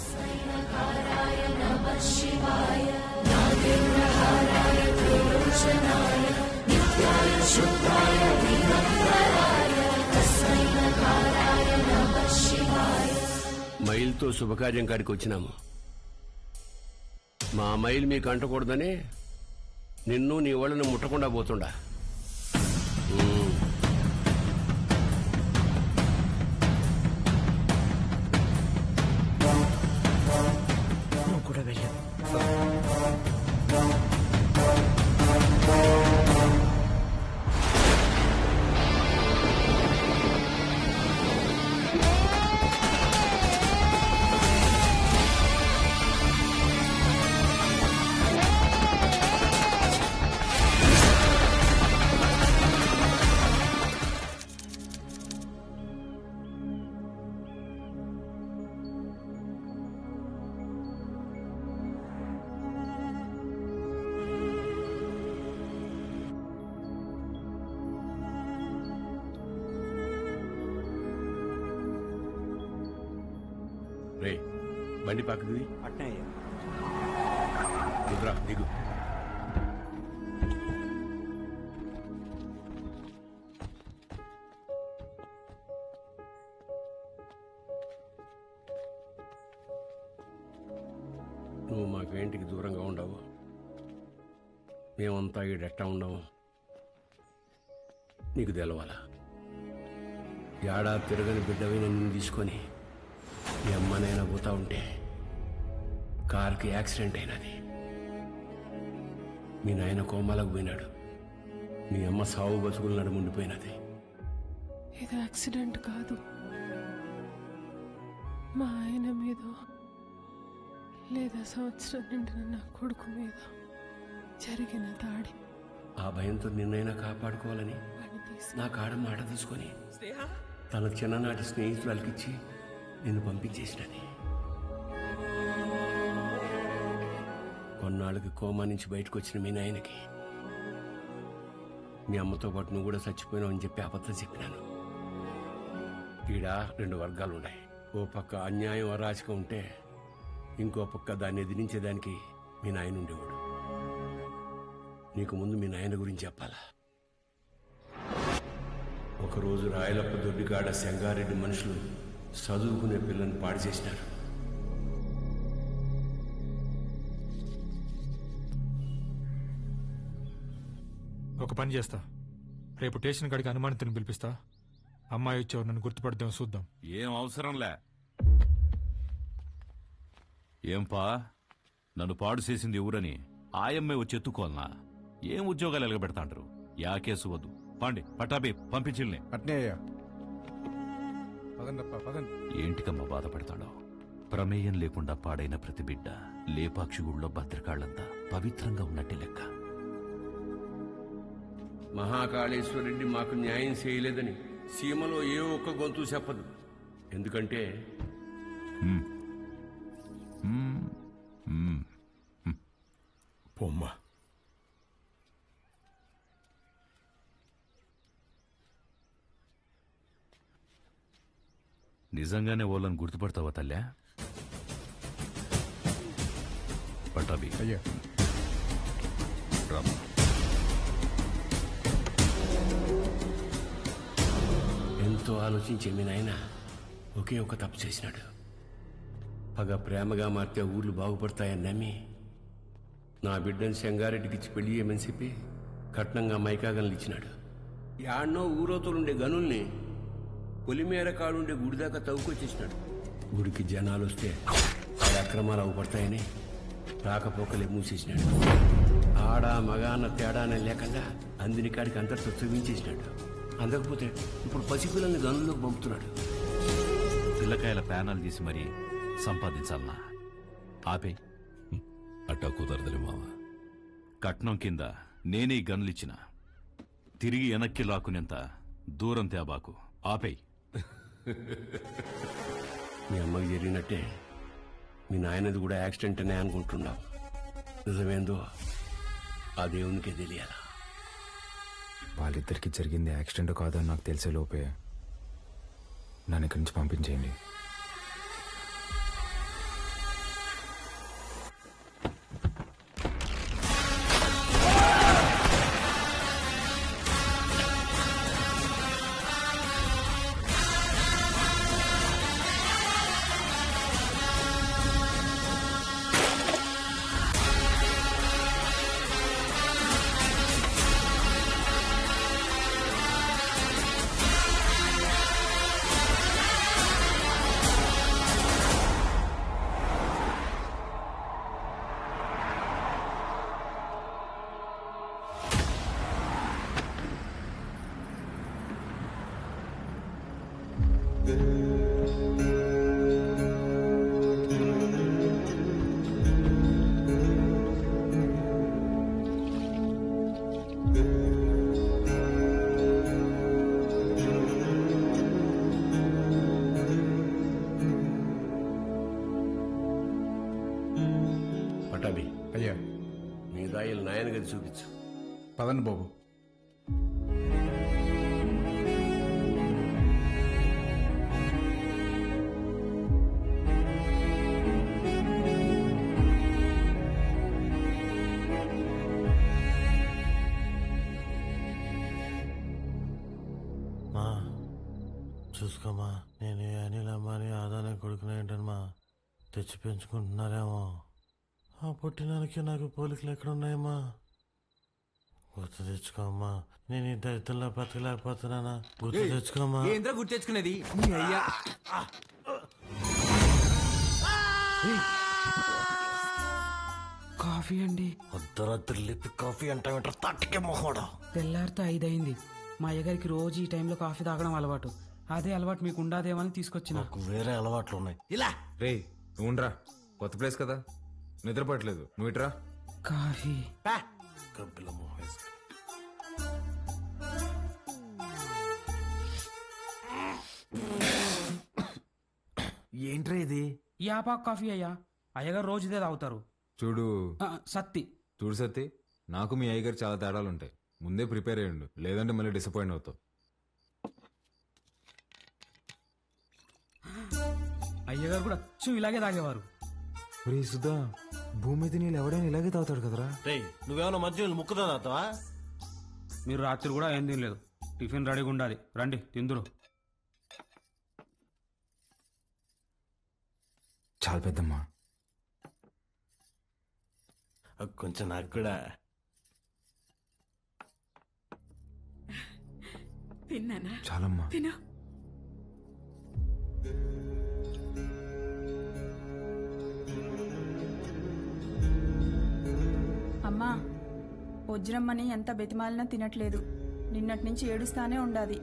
మైల్తో శుభకార్యం కాడికి వచ్చినాము. మా మైల్ మీకు అంటకూడదని నిన్ను నీ వాళ్ళని ముట్టకుండా పోతుండా. నువ్వు కూడా వెళ్ళావు. రే బండి పక్కది. అట్నే దిగురా దిగు. నువ్వు మాకేంటికి దూరంగా ఉండవు, మేమంతా ఈడెట్టా ఉండవు నీకు తెలవాలా? ఏడాది తిరగని బిడ్డవైన నిన్ను తీసుకొని మీ అమ్మనైనా పోతా ఉంటే కారుకి యాక్సిడెంట్ అయినది. మీ నాయన కోమాలకు పోయినాడు, మీ అమ్మ సావు బతుకులు నడుముండిపోయినది. ఇది యాక్సిడెంట్ కాదు, మా ఆయన మీద లేదా సంవత్సరం నిండిన నా కొడుకు మీద జరిగిన దాడి. ఆ భయంతో నిన్నైనా కాపాడుకోవాలని నా కాడ మాట తీసుకొని తన చిన్ననాటి స్నేహితురాలకిచ్చి నిన్ను పంపించేసినది. కొన్నాళ్ళకి కోమా నుంచి బయటకు వచ్చిన మీ నాయనకి మీ అమ్మతో పాటు నువ్వు కూడా చచ్చిపోయినావు అని చెప్పి అబద్ధం చెప్పినాను. ఈడ 2 వర్గాలు ఉన్నాయి. ఓ పక్క అన్యాయం అరాచకం ఉంటే ఇంకో పక్క దాన్ని ఎదిరించేదానికి మీ నాయన ఉండేవాడు. నీకు ముందు మీ నాయన గురించి చెప్పాలా? ఒకరోజు రాయలప్ప దొడ్డికాడ సెంగారెడ్డి మనుషులు చదువుకునే పిల్లని పాడు చేసినారు. ఒక పని చేస్తా, రేపు స్టేషన్ కాడికి అనుమానితుని పిలిపిస్తా. అమ్మాయి వచ్చేవారు నన్ను గుర్తుపడదాం, చూద్దాం. ఏం అవసరంలే. ఏంపా నన్ను పాడు చేసింది ఎవరని ఆయమ్మే వచ్చి ఎత్తుకోవాలనా? ఏం ఉద్యోగాలు ఎలగబెడతాంటారు? యా కేసు వద్దు, పాండి పటాబి పంపించిల్ని. అట్నే అయ్యా. పదండప్పా, పదండి. ఏంటికమ్మా బాధపడతాడో? ప్రమేయం లేకుండా పాడైన ప్రతి బిడ్డ లేపాక్షి గుళ్ళో భద్రకాళ్లంతా పవిత్రంగా ఉన్నట్టే లెక్క. మహాకాళేశ్వరరెడ్డి మాకు న్యాయం చేయలేదని సీమలో ఏ ఒక్క గొంతు చెప్పదు. ఎందుకంటే పొమ్మ నిజంగానే వాళ్ళని గుర్తుపడతావా తల్లా? పటాబి అయ్యా. రామ్. ఎంతో ఆలోచించే మీ నాయన ఒకే ఒక తప్పు చేసినాడు. పగ ప్రేమగా మార్తే ఊర్లు బాగుపడతాయని నమ్మి నా బిడ్డను సెంగారెడ్డికిచ్చి పెళ్లి చేయమని చెప్పి కట్నంగా మైకాగన్లు ఇచ్చినాడు. యాడ్నో ఊరోతులుండే గనుల్ని పొలిమేర కాడుండే గుడి దాకా తవ్వుకొచ్చేసినాడు. గుడికి జనాలు వస్తే ఆ అక్రమాలు అవుపడతాయని రాకపోకలే మూసేసినాడు. ఆడ మగ అన్న తేడానే లేకుండా అందిని కాడికి అందరితో తవ్వించేసినాడు. అందకపోతే ఇప్పుడు పసిపిల్లల్ని గనుల్లోకి పంపుతున్నాడు. పిల్లకాయల ప్యానాలు తీసి మరీ సంపాదించాలనా? ఆపే. అట్టా కుదరదులే మావ. కట్నం కింద నేనే గన్లిచ్చిన తిరిగి వెనక్కి లాక్కునేంత దూరం తేబాకు. ఆపే. మీ అమ్మకి జరిగినట్టే మీ నాయనది కూడా యాక్సిడెంట్ అనే అనుకుంటున్నావు. నిజమేందో ఆ దేవునికే తెలియాలా? వాళ్ళిద్దరికి జరిగింది యాక్సిడెంట్ కాదని నాకు తెలిసే లోపే నన్ను ఇక్కడి నుంచి పంపించేయండి. పటాబి అయ్యా. మీ దాయిలు నాయన గది చూపించు. పదండి బాబు. మా చూసుకోమా, నేను అనిల్ అమ్మాని ఆదానే కొడుకునేంటమ్మా తెచ్చి పెంచుకుంటున్నారేమో. ఆ పుట్టినానికి నాకు పోలికలు ఎక్కడున్నాయమ్మా? గుర్తు తెచ్చుకోమ్మా. నేను ఈ దరిద్రంలో బతకలేకపోతున్నానా? గుర్తు తెచ్చుకోమ్మా. ఏంద్రా గుర్తు తెచ్చుకునేది? నీ అయ్యా కాఫీ అండి. అర్ధరాత్రి లేపి కాఫీ అంటావేంటారు? తట్టుకే మొహోడా. తెల్లారితో 5 అయింది. మా అయ్యగారికి రోజు ఈ టైంలో కాఫీ తాగడం అలవాటు. అదే అలవాటు మీకు ఉండాదేమని తీసుకొచ్చిన. నాకు వేరే అలవాట్లు ఉన్నాయి. ఇలా రే నువ్వుండ్రా, కొత్త ప్లేస్ కదా, నిద్రపట్టలేదు. నువ్వు ఇట్రా. కాఫీ కబ్బిల మోహేస్. ఏంట్రా ఇది? యాపాక్ కాఫీ అయ్యా. అయ్యగారు రోజు ఇదే తాగుతారు. చూడు సత్తి, చూడు సత్తి, నాకు మీ అయ్యగారు చాలా తేడాలు ఉంటాయి. ముందే ప్రిపేర్ అయ్యండు, లేదంటే మళ్ళీ డిసప్పాయింట్ అవుతావు. అయ్యగారు కూడా అచ్చు ఇలాగే తాగేవారు. రే సుధా, భూమి మీద నీళ్ళు ఎవడైనా ఇలాగే తాగుతాడు కదరా. నువ్వేమన్నా మధ్య ముక్కుదా తాగుతావా? మీరు రాత్రి కూడా ఏం తినలేదు. టిఫిన్ రెడీగా ఉండాలి, రండి తిందురు. చాలా పెద్దమ్మా. కొంచెం నాకు కూడా. తిన్నానా? చాలమ్మా. తిను. అమ్మా, వజ్రమ్మని ఎంత బెతిమాలినా తినట్లేదు. నిన్నటి నుంచి ఏడుస్తానే ఉండాది.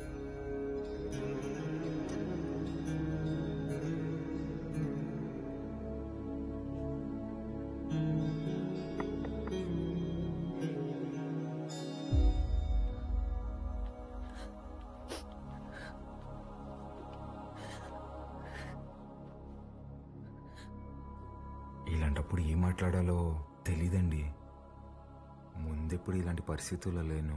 ఇలాంటప్పుడు ఏం మాట్లాడాలో తెలీదండి. ముందెప్పుడు ఇలాంటి పరిస్థితుల్లో లేను.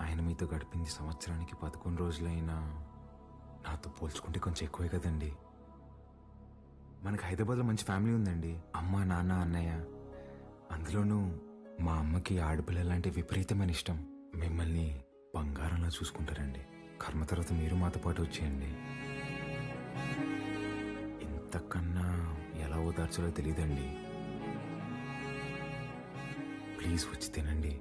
ఆయన మీతో గడిపింది సంవత్సరానికి 11 రోజులైనా నాతో పోల్చుకుంటే కొంచెం ఎక్కువే కదండి. మనకు హైదరాబాద్లో మంచి ఫ్యామిలీ ఉందండి. అమ్మ, నాన్న, అన్నయ్య. అందులోనూ మా అమ్మకి ఆడపిల్లలంటే విపరీతమైన ఇష్టం. మిమ్మల్ని బంగారంలా చూసుకుంటారండి. కర్మ తర్వాత మీరు మాతో పాటు వచ్చేయండి. ఇంతకన్నా ఎలా ఓదార్చాలో తెలియదండి. ప్లీజ్ వచ్చి తినండి.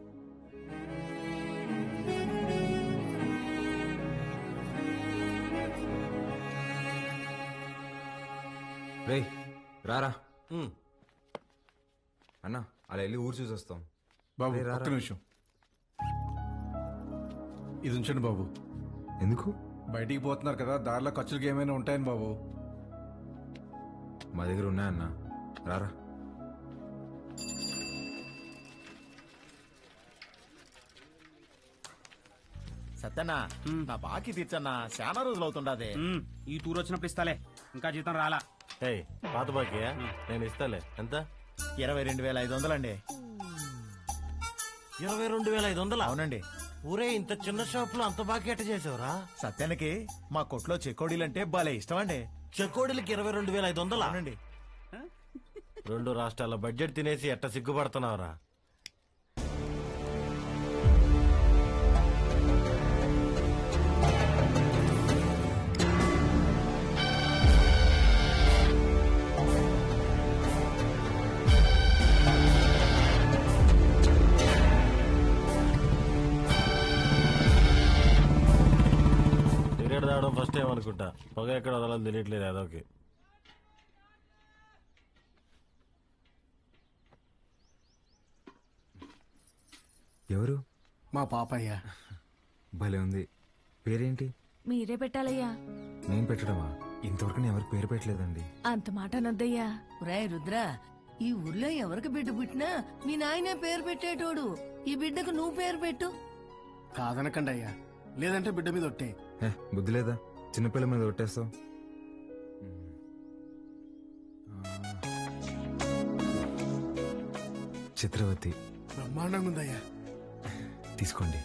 రే రారా అన్నా, అలా వెళ్ళి ఊరు చూసి వస్తాం. బాబు రే, రారా. ఒక్క నిమిషం ఇది ఉంచండి బాబు. ఎందుకు? బయటికి పోతున్నారు కదా, దారిలో ఖర్చులకి ఏమైనా ఉంటాయని బాబు. మా దగ్గర ఉన్నాయన్నా, రారా. సత్తన్నా, నా బాకీ తీర్చన్నా. చాలా రోజులు అవుతుండదే. ఈ టూర్ వచ్చినప్పుడు ఇస్తాలే, ఇంకా జీతం రాలా. పాత బాకీ నేను ఇస్తాలే. ఎంత? 22,500 అండి. 22,500? అవునండి. ఊరే, ఇంత చిన్న షాప్ లో అంత బాకీ ఎట్ట చేసావురా? సత్యానికి మా కొట్లో చెకోడీలంటే భలే ఇష్టం అండి. చెకోడీలకి 22,500? అవునండి. 2 రాష్ట్రాల బడ్జెట్ తినేసి ఎట్ట సిగ్గుపడుతున్నావురా? సిగరెట్ తాగడం ఫస్ట్ టైం అనుకుంటా. పొగ ఎక్కడ వదలని తెలియట్లేదు అదొకే. ఎవరు? మా పాపయ్య. భలే ఉంది. పేరేంటి? మీరే పెట్టాలయ్యా. నేను పెట్టడమా? ఇంతవరకు నేను ఎవరికి పేరు పెట్టలేదండి. అంత మాట అనొద్దయ్యా. రాయ్ రుద్ర, ఈ ఊర్లో ఎవరికి బిడ్డ పుట్టినా మీ నాయనే పేరు పెట్టేటోడు. ఈ బిడ్డకు నువ్వు పేరు పెట్టు. కాదనకండి అయ్యా, లేదంటే బిడ్డ మీద ఒట్టే. బుద్ధి లేదా? చిన్నపిల్ల మీద కొట్టేస్తావు. చిత్రవతి. బ్రహ్మాండంగా ఉందయ్యా. తీసుకోండి.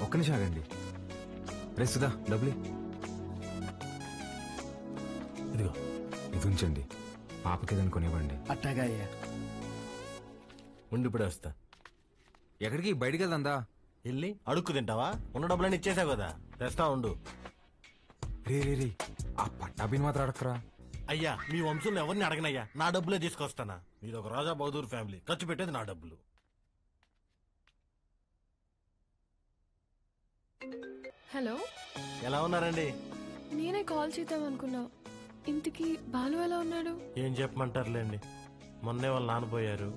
ఒక్క నిమిషం ఆగండి. రే సుధా, డబ్బులు ఇదిగో. ఇది ఉంచండి. పాపకి ఏదైనా కొనివ్వండి. అట్టాగా అయ్యా. ఉండి ఇప్పుడే వస్తా. ఎక్కడికి? బయటికి వెళ్దా? వెళ్ళి అడుక్కు తింటావా? ఉన్న డబ్బులన్నీ ఇచ్చేసావు కదా, తెస్తా ఉండు. రే రే రే, ఆ పట్టాభిని మాత్రం అడక్కరా. అయ్యా మీ వంశంలో ఎవరిని అడగనయ్యా, నా డబ్బులే తీసుకొస్తానా. మీది ఒక రాజా బహదూర్ ఫ్యామిలీ, ఖర్చు పెట్టేది నా డబ్బులు. హలో, ఎలా ఉన్నారండి? నేనే కాల్ చేద్దాం అనుకున్నా. ఇంటికి బాలు ఎలా ఉన్నాడు? ఏం చెప్పమంటారులేండి, మొన్నే వాళ్ళు నాన్నపోయారు.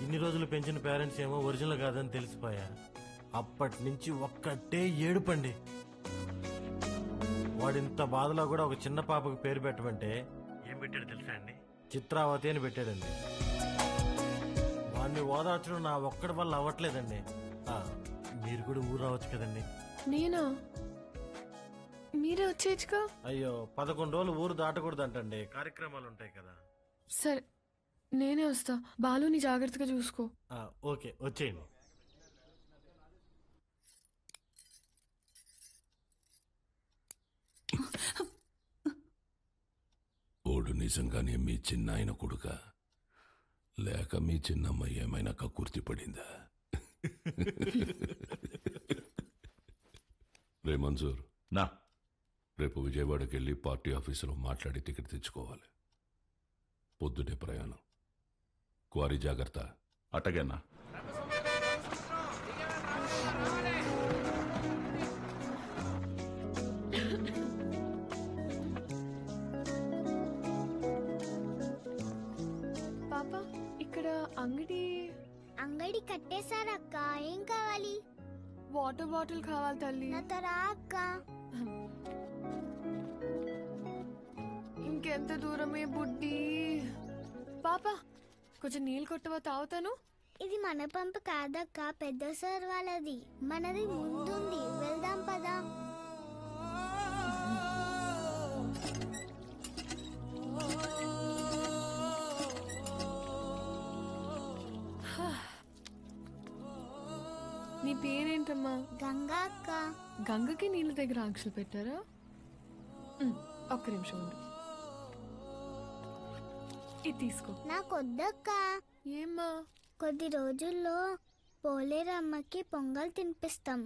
ఇన్ని రోజులు పెంచిన పేరెంట్స్ ఏమో ఒరిజినల్ కాదని తెలిసిపోయా. అప్పటి నుంచి ఒక్కటే ఏడుపండి. వాడింత బాధలో కూడా ఒక చిన్న పాపకు పేరు పెట్టమంటే ఏం పెట్టాడు తెలుసా అండి? చిత్రావతి అని పెట్టాడండి. వాడిని ఓదార్చడం నా ఒక్కడి వల్ల అవ్వట్లేదండి. మీరు కూడా ఊరు రావచ్చు కదండి. నేనా? మీరే వచ్చేయచ్చుగా. అయ్యో 11 రోజులు ఊరు దాటకూడదంటండి, కార్యక్రమాలు ఉంటాయి కదా. సరే నేనే వస్తా, బాలుని జాగ్రత్తగా చూసుకో. ఓకే, వచ్చేయండి. ఓడు నిజంగానే మీ చిన్నాయన కొడుక, లేక మీ చిన్నమ్మ ఏమైనా కక్కుర్తి పడిందా? రే మంజూర్, నా రేపు విజయవాడకి వెళ్ళి పార్టీ ఆఫీసులో మాట్లాడి టికెట్ తెచ్చుకోవాలి. పొద్దునే ప్రయాణం. క్వారీ జాగ్రత్త. అట్టగన్నా. పాప, ఇక్కడ అంగడి కట్టేశారక్క. ఏం కావాలి? వాటర్ బాటిల్ కావాలి తల్లి. నాతో రా అక్క. ఇంకెంత దూరమే బుడ్డి. పాప, కొంచెం నీళ్ళు కొట్టవా, తాగుతాను. ఇది మన పంపు కాదక్క, పెద్ద సార్ వాళ్ళది. మనది ముందుంది, వెళ్దాం పదా. నీ పేరేంటమ్మా? గంగా అక్క. గంగకి నీళ్ళ దగ్గర ఆంక్షలు పెట్టారా? ఒక్క నిమిషం ఉండు, ఇది తీసుకో. నాకొద్దక్క. ఏమ్మా? కొద్ది రోజుల్లో పోలేరమ్మకి పొంగల్ తినిపిస్తాం.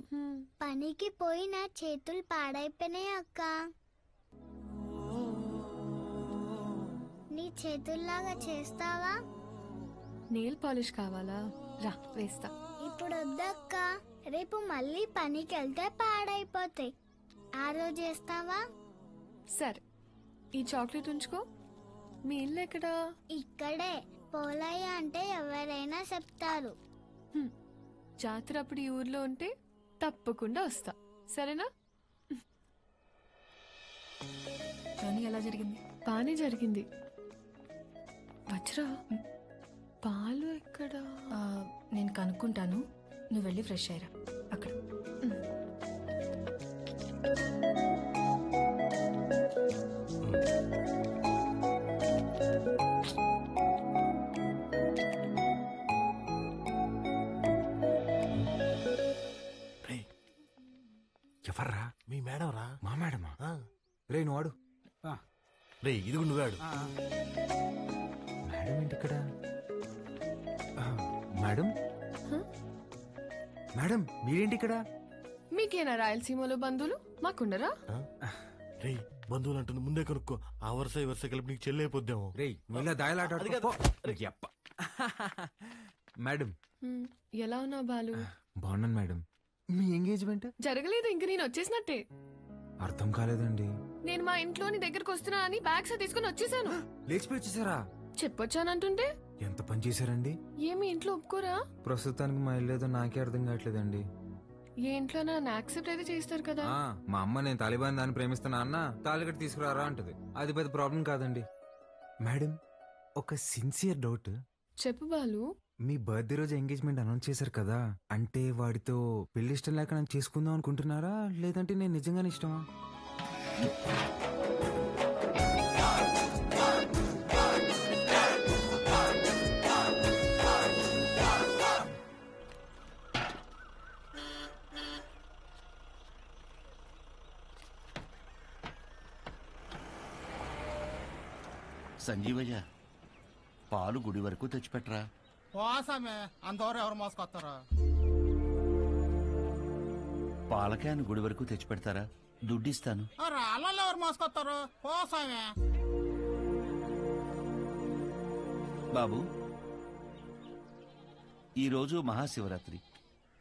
పనికి పోయి నా చేతులు పాడైపోయినాయి అక్క. నీ చేతుల్లాగా చేస్తావా? నెయిల్ పాలిష్ కావాలా? రా వేస్తా. ఇప్పుడు వద్దక్క, రేపు మళ్ళీ పనికి వెళ్తే పాడైపోతాయి. ఆ రోజు చేస్తావా? సరే, ఈ చాక్లెట్ ఉంచుకో. మీ ఇల్లు ఎక్కడా? ఇక్కడే. పోలయ్య అంటే ఎవరైనా చెప్తారు. జాతర అప్పుడు ఈ ఊర్లో ఉంటే తప్పకుండా వస్తా, సరేనా? ఎలా జరిగింది? బానే జరిగింది. వజ్రా, పాలు ఎక్కడా? నేను కనుక్కుంటాను, నువ్వు వెళ్ళి ఫ్రెష్ అయ్యరా అక్కడ. ఎవర్రా? మీ మేడం రా. మా మేడమా? రే నువ్వు ఆడు. రే ఇది నువ్వాడు. మేడం ఏంటి ఇక్కడ? మేడం మేడం మీరేంటి ఇక్కడ? మీకేనా రాయలసీమలో బంధువులు? మాకుండరా? రే బంధువులు అంటుంది, ముందే కనుక్కో. ఆ వరుస ఈ వరుస కలిపి నీకు చెల్లైపోద్దాము. రే నువ్వు దాయలాట. మేడం ఎలా ఉన్నావు బాలు? బాగున్నాను మేడం. మీ ఎంగేజ్మెంట్ జరగలేదు, ఇంక నేను వచ్చేసినట్టే. అర్థం కాలేదండి. నేను మా ఇంట్లో నీ దగ్గరకు వస్తున్నా అని బ్యాగ్స్ తీసుకుని వచ్చేసాను. లేచిపోయి వచ్చేసారా? చెప్పొచ్చానంటుంటే ఎంత పని చేశారండి? ఏమి ఇంట్లో ఒప్పుకోరా? ప్రస్తుతానికి మా ఇల్లు ఏదో నాకే అర్థం కావట్లేదండి. ఏ ఇంట్లో నన్ను యాక్సెప్ట్ అయితే చేస్తారు కదా. మా అమ్మ నేను తాలిబాన్ దాన్ని ప్రేమిస్తున్నా అన్న తాలిగట్టు తీసుకురారా అంటది. అది పెద్ద ప్రాబ్లం కాదండి. మేడం ఒక సిన్సియర్ డౌట్. చెప్పు బాలు. మీ బర్త్డే రోజు ఎంగేజ్మెంట్ అనౌన్స్ చేశారు కదా, అంటే వాడితో పెళ్లి ఇష్టం లేక నన్ను చేసుకుందాం అనుకుంటున్నారా, లేదంటే నేను నిజంగానే ఇష్టమా? సంజీవయ్య, పాలు గుడి వరకు తెచ్చిపెట్టరా. పోసామే అందరూ ఎవరు మోసుకొస్తారా? పాల క్యాన్ గుడి వరకు తెచ్చిపెడతారా? దుడ్డిస్తాను. రాళ్ళలో ఎవరు మోసుకొస్తారు పోసామే. బాబు, ఈరోజు మహాశివరాత్రి,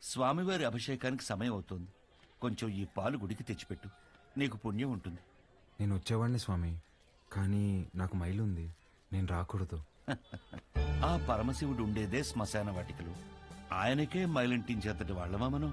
స్వామివారి అభిషేకానికి సమయం అవుతోంది. కొంచెం ఈ పాలు గుడికి తెచ్చిపెట్టు, నీకు పుణ్యం ఉంటుంది. నేను వచ్చేవాడిని స్వామి, కానీ నాకు మైలు ఉంది, నేను రాకూడదు. ఆ పరమశివుడు ఉండేదే శ్మశాన వాటికలు. ఆయనకే మైలింటించేంతటి వాళ్ళమా మనం?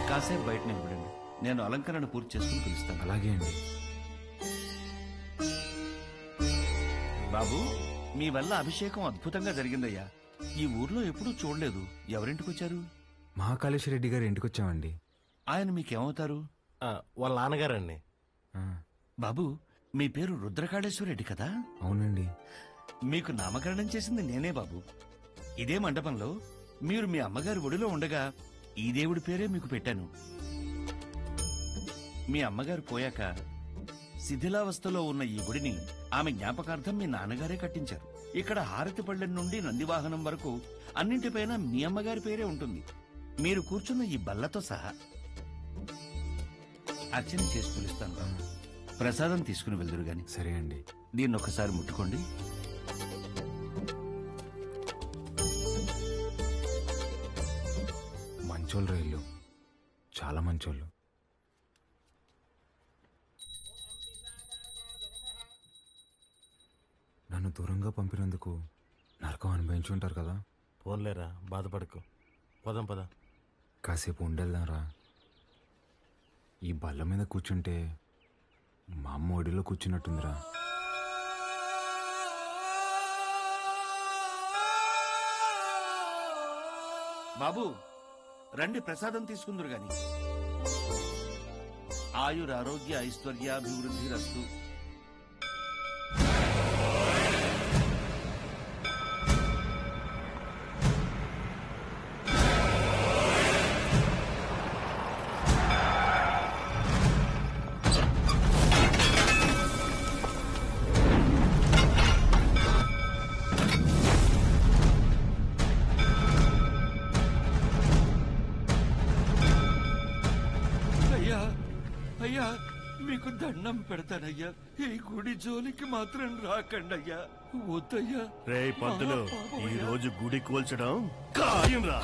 కాసేపు బయట నిలబడండి, నేను అలంకరణ పూర్తి చేసుకుని పిలుస్తాను. అలాగే అండి. బాబు, మీ వల్ల అభిషేకం అద్భుతంగా జరిగిందయ్యా. ఈ ఊర్లో ఎప్పుడూ చూడలేదు. ఎవరింటికి వచ్చారు? మహాకాళేశ్వర రెడ్డి గారి ఇంటికి వచ్చామండి. ఆయన మీకేమవుతారు? వాళ్ళ నాన్నగారండి. బాబు, మీ పేరు రుద్రకాళేశ్వర రెడ్డి కదా? అవునండి. మీకు నామకరణం చేసింది నేనే బాబు. ఇదే మండపంలో మీరు మీ అమ్మగారి ఒడిలో ఉండగా ఈ దేవుడి పేరే మీకు పెట్టాను. మీ అమ్మగారు పోయాక శిథిలావస్థలో ఉన్న ఈ గుడిని ఆమె జ్ఞాపకార్థం మీ నాన్నగారే కట్టించారు. ఇక్కడ హారతి పళ్ళెం నుండి నందివాహనం వరకు అన్నింటిపైన మీ అమ్మగారి పేరే ఉంటుంది, మీరు కూర్చున్న ఈ బల్లతో సహా. అర్చన చేసి పిలుస్తాను. ప్రసాదం తీసుకుని వెళ్దురు గాని. సరే అండి. దీన్ని ఒకసారి ముట్టుకోండి. మంచోళ్ళు రైళ్ళు, చాలా మంచోళ్ళు. నన్ను దూరంగా పంపినందుకు నరకం అనుభవించుంటారు కదా. పోన్లేరా, బాధపడకు. పదం పద. కాసేపు ఉండేద్దాంరా. ఈ బల్ల మీద కూర్చుంటే మా అమ్మ ఒడిలో కూర్చున్నట్టుందిరా. బాబు రండి, ప్రసాదం తీసుకుందరు గాని. ఆయురారోగ్య ఐశ్వర్యాభివృద్ధి రస్తు. అయ్యా, మీకు దండం పెడతానయ్యా, ఈ గుడి జోలికి మాత్రం రాకండయ్యా. వద్దయ్యా. రే పంతులు, ఈ రోజు గుడి కూల్చడం ఖాయం రా.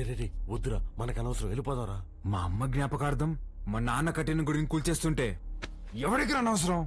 రే వద్దురా, మనకు అనవసరం, వెళ్ళిపోదారా. మా అమ్మ జ్ఞాపకార్థం మా నాన్న కట్టిన గుడిని కూల్చేస్తుంటే ఎవరికి అనవసరం?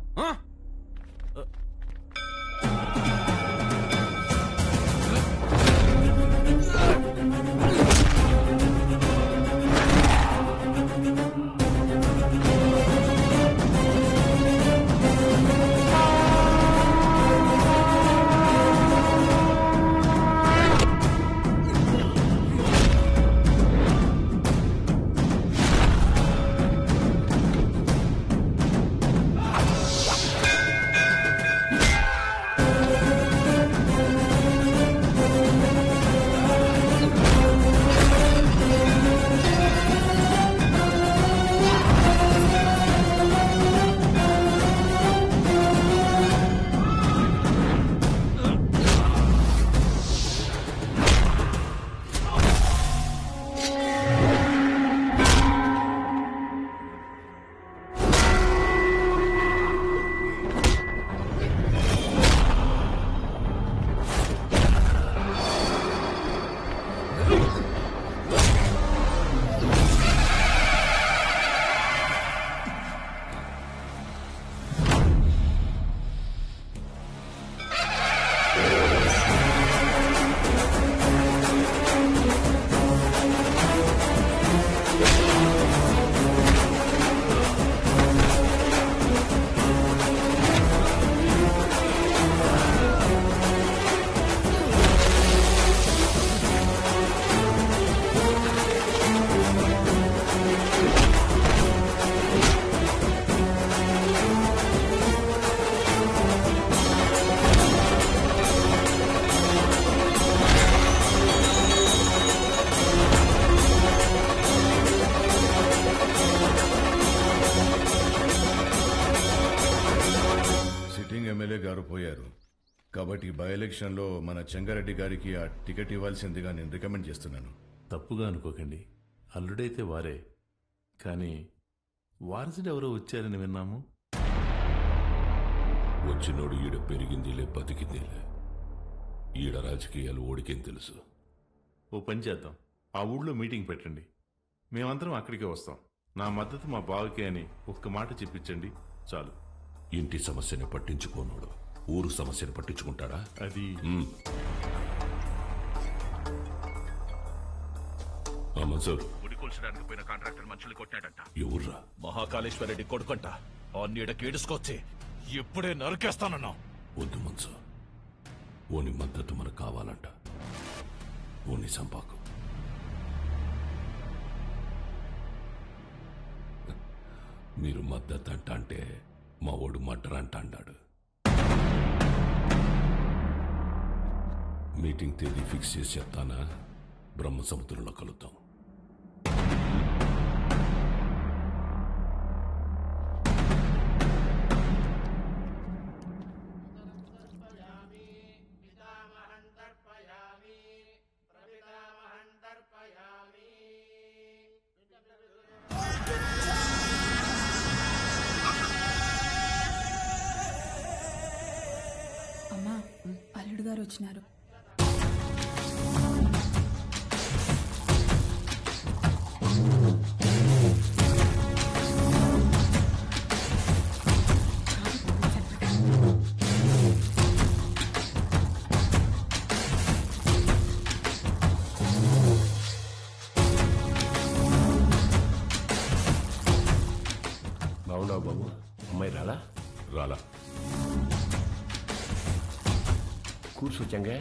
ఎమ్మెల్యే గారు పోయారు కాబట్టి బై ఎలక్షన్లో మన చెంగారెడ్డి గారికి ఆ టికెట్ ఇవ్వాల్సిందిగా నేను రికమెండ్ చేస్తున్నాను. తప్పుగా అనుకోకండి, అల్లుడైతే వారే, కానీ వారసుడు ఎవరో వచ్చారని విన్నాము. వచ్చినోడు ఈడ పెరిగిందిలే బతికిందిలే. ఈడ రాజకీయాలు ఓడికేం తెలుసు. ఓ పని చేద్దాం, ఆ ఊళ్ళో మీటింగ్ పెట్టండి, మేమందరం అక్కడికే వస్తాం. నా మద్దతు మా బావకే అని ఒక్క మాట చెప్పించండి చాలు. ఇంటి సమస్యని పట్టించుకోనోడు ఊరు సమస్యను పట్టించుకుంటాడా? అది మన్సూర్ గుడి కూల్చడానికి పోయిన కాంట్రాక్టర్ మనుషులు కొట్టాడంట. ఎవర్రా? మహాకాళేశ్వరరెడ్డి కొడుకంట. ఆ నీడ కేడుసుకొచ్చి ఇప్పుడే నరికేస్తానన్నా. వద్దు మన్సూర్, ఓని మద్దతు మనకు కావాలంట. ఓని సంపాకు. మీరు మద్దతు అంట అంటే మా ఓడు మర్డర్ అంట అన్నాడు. మీటింగ్ తేదీ ఫిక్స్ చేసి చెప్తానా? బ్రహ్మ సముద్రంలో కలుద్దాం. అమ్మా, అల్లుడు గారు వచ్చినారు. బాగున్నావు బాబు? అమ్మాయి రాలా? రాలా. కూర్చో చెంగా.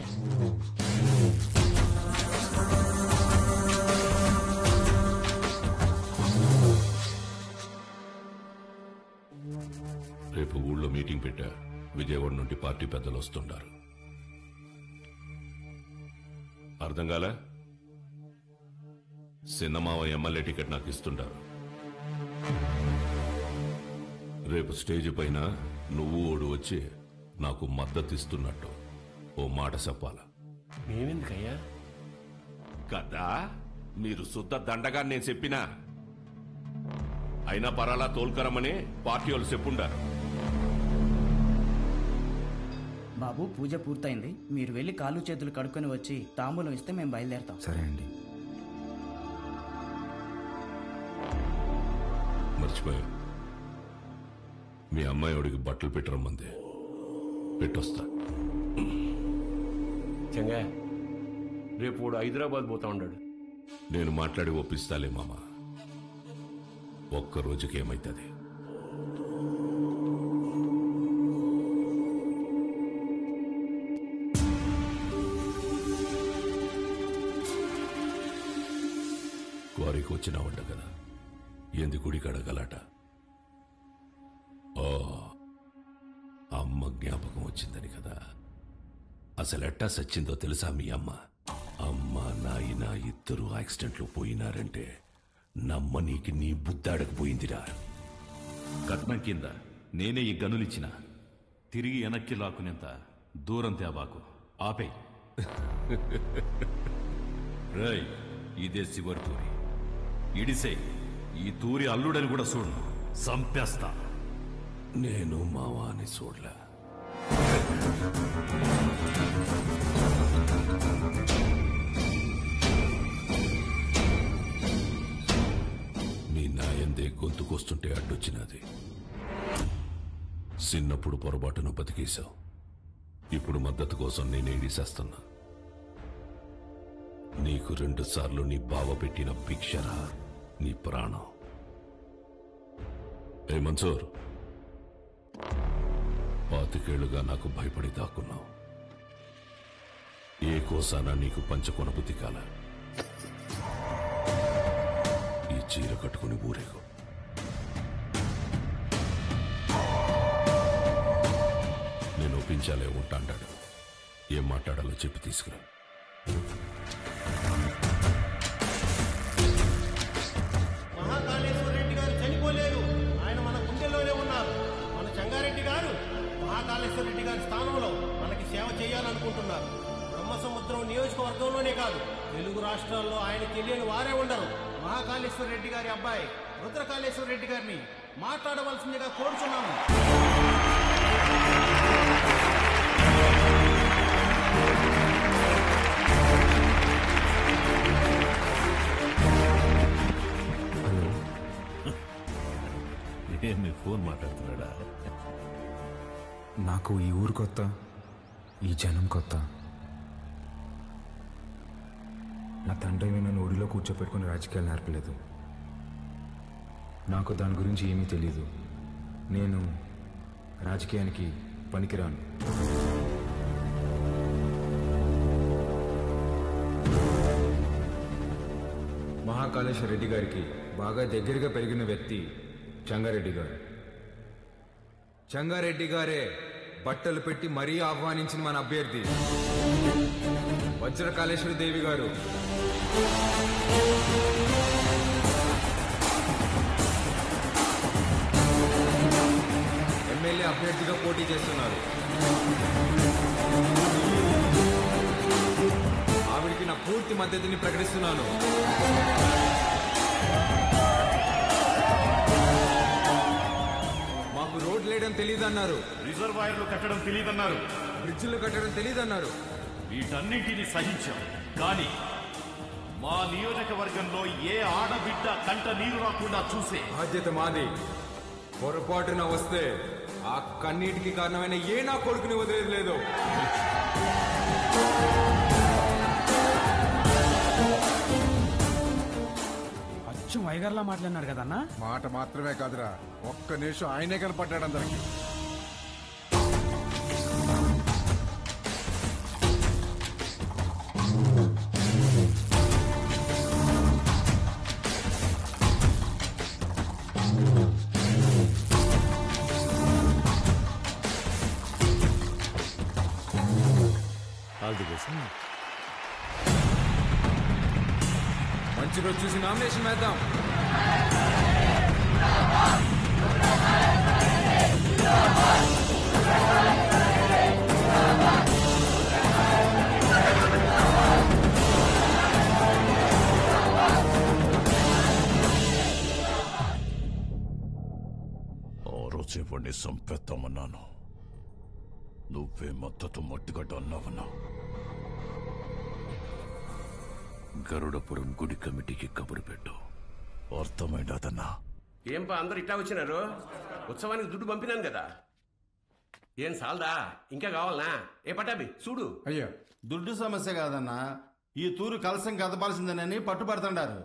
రేపు ఊళ్ళో మీటింగ్ పెట్టా. విజయవాడ నుండి పార్టీ పెద్దలు వస్తుంటారు. అర్థం కాలే? సిన్నమావ ఎమ్మెల్యే టికెట్ నాకు ఇస్తుంటారు. రేపు స్టేజ్ పైన నువ్వు ఓడు వచ్చి నాకు మద్దతు ఇస్తున్నట్టు ఓ మాట చెప్పాలా? మేమెందుకయ్యా? కదా మీరు శుద్ధ దండగా నేను చెప్పినా. అయినా పరాలా తోల్కరమని పార్టీ వాళ్ళు చెప్పుండారు. బాబు, పూజ పూర్తయింది. మీరు వెళ్ళి కాళ్ళు చేతులు కడుక్కొని వచ్చి తాంబూలం ఇస్తే మేము బయలుదేరతాం. సరే అండి. మర్చిపోయా, మీ అమ్మాయి వాడికి బట్టలు పెట్టరమ్మంది. పెట్టొస్తా. చెంగా, రేపు వాడు హైదరాబాద్ పోతా ఉన్నాడు. నేను మాట్లాడి ఒప్పిస్తాలే మామ. ఒక్క రోజుకి ఏమైతుంది? క్వారీకి వచ్చినావంట కదా, ఏంది గుడికి అడగలట? ఓ, అమ్మ జ్ఞాపకం వచ్చిందని కదా. అసలు ఎట్టా సచ్చిందో తెలుసా మీ అమ్మ? అమ్మ నాయన ఇద్దరు యాక్సిడెంట్లో పోయినారంటే నమ్మనీకి నీ బుద్ధాడకపోయిందిరా. కట్నం కింద నేనే ఈ గనులిచ్చిన, తిరిగి వెనక్కి లాక్కునేంత దూరం తేబాకు. ఆపే. రై, ఇదే చివరి తూరి. ఇడిసే ఈ తూరి అల్లుడని కూడా చూడు, సంపేస్తా. నేను మావాని చూడలే. మీ నాయందే గొంతుకొస్తుంటే అడ్డొచ్చినది. చిన్నప్పుడు పొరపాటును బతికేశావు. ఇప్పుడు మద్దతు కోసం నేనే ఇడిసేస్తున్నా. నీకు 2 సార్లు నీ బావ పెట్టిన భిక్షరా నీ ప్రాణం. ఏ మన్సూర్, 25 ఏళ్లుగా నాకు భయపడి దాక్కున్నావు. ఏ కోసానా నీకు పంచకొన బుద్ధి కాల. ఈ చీర కట్టుకుని ఊరేగు. నేను ఒప్పించాలే ఉంటాడాడు. ఏం మాట్లాడాలో చెప్పి తీసుకురా. మహాకాళేశ్వర రెడ్డి గారు చనిపోలేదు. ఆయన మన గుండెల్లోనే ఉన్నారు. మన చెంగారెడ్డి గారు మహాకాళేశ్వర మహాకాళేశ్వర రెడ్డి గారి స్థానంలో మనకి సేవ చేయాలనుకుంటున్నారు. బ్రహ్మసముద్రం నియోజకవర్గంలోనే కాదు, తెలుగు రాష్ట్రాల్లో ఆయన తెలియని వారే ఉండరు. మహాకాళేశ్వర రెడ్డి గారి అబ్బాయి రుద్రకాళేశ్వర రెడ్డి గారిని మాట్లాడవలసిందిగా కోరుచున్నాము. మీ ఫోన్ మాట్లాడుతున్నాడా? నాకు ఈ ఊరు కొత్త, ఈ జనం కొత్త. నా తండ్రి నన్ను ఒడిలో కూర్చోపెట్టుకుని రాజకీయాలు నేర్పలేదు. నాకు దాని గురించి ఏమీ తెలీదు. నేను రాజకీయానికి పనికిరాను. మహాకాళేశ్వర రెడ్డి గారికి బాగా దగ్గరగా పెరిగిన వ్యక్తి చెంగారెడ్డి గారు. చెంగారెడ్డి గారే బట్టలు పెట్టి మరీ ఆహ్వానించిన మన అభ్యర్థి వజ్రకాళేశ్వరి దేవి గారు. ఎమ్మెల్యే అభ్యర్థిగా పోటీ చేస్తున్నారు. ఆవిడికి నా పూర్తి మద్దతుని ప్రకటిస్తున్నాను. మాకు రోడ్లు వేయడం తెలియదన్నారు, రిజర్వాయర్లు కట్టడం తెలియదన్నారు, బ్రిడ్జిలు కట్టడం తెలియదన్నారు. వీటన్నింటినీ సహించాం. కానీ మా నియోజకవర్గంలో ఏ ఆడబిడ్డ కంట నీరు రాకుండా చూసే బాధ్యత మాది. పొరపాటున వస్తే ఆ కన్నీటికి కారణమైన ఏ నా కొడుకుని వదిలేదు లేదు. అచ్చం వైగర్లా మాట్లాడినాడు కదన్నా. మాట మాత్రమే కాదురా, ఒక్క నిమిషం ఆయనే కనపడ్డాడు అందరికి. మంచి రోజు చూసి నామినేషన్ వేద్దాం. ఆ రోజే వాడిని సంపేద్దామన్నాను. నువ్వే మద్దతు మట్టిగడ్డ అన్నావన్నా. గరుడపురం గుడి కమిటీకి కబురు పెట్టు. అర్థమైందన్నా? ఏంపా అందరు ఇట్టా వచ్చినారు? ఉత్సవానికి దుడ్డు పంపినాను కదా. ఏం సాల్దా? ఇంకా కావాలనా? ఏ పటాబి చూడు. అయ్యో, దుడ్డు సమస్య కాదన్నా, ఈ తూరు కలసం కదపాల్సిందేనని పట్టుపడుతుండారు.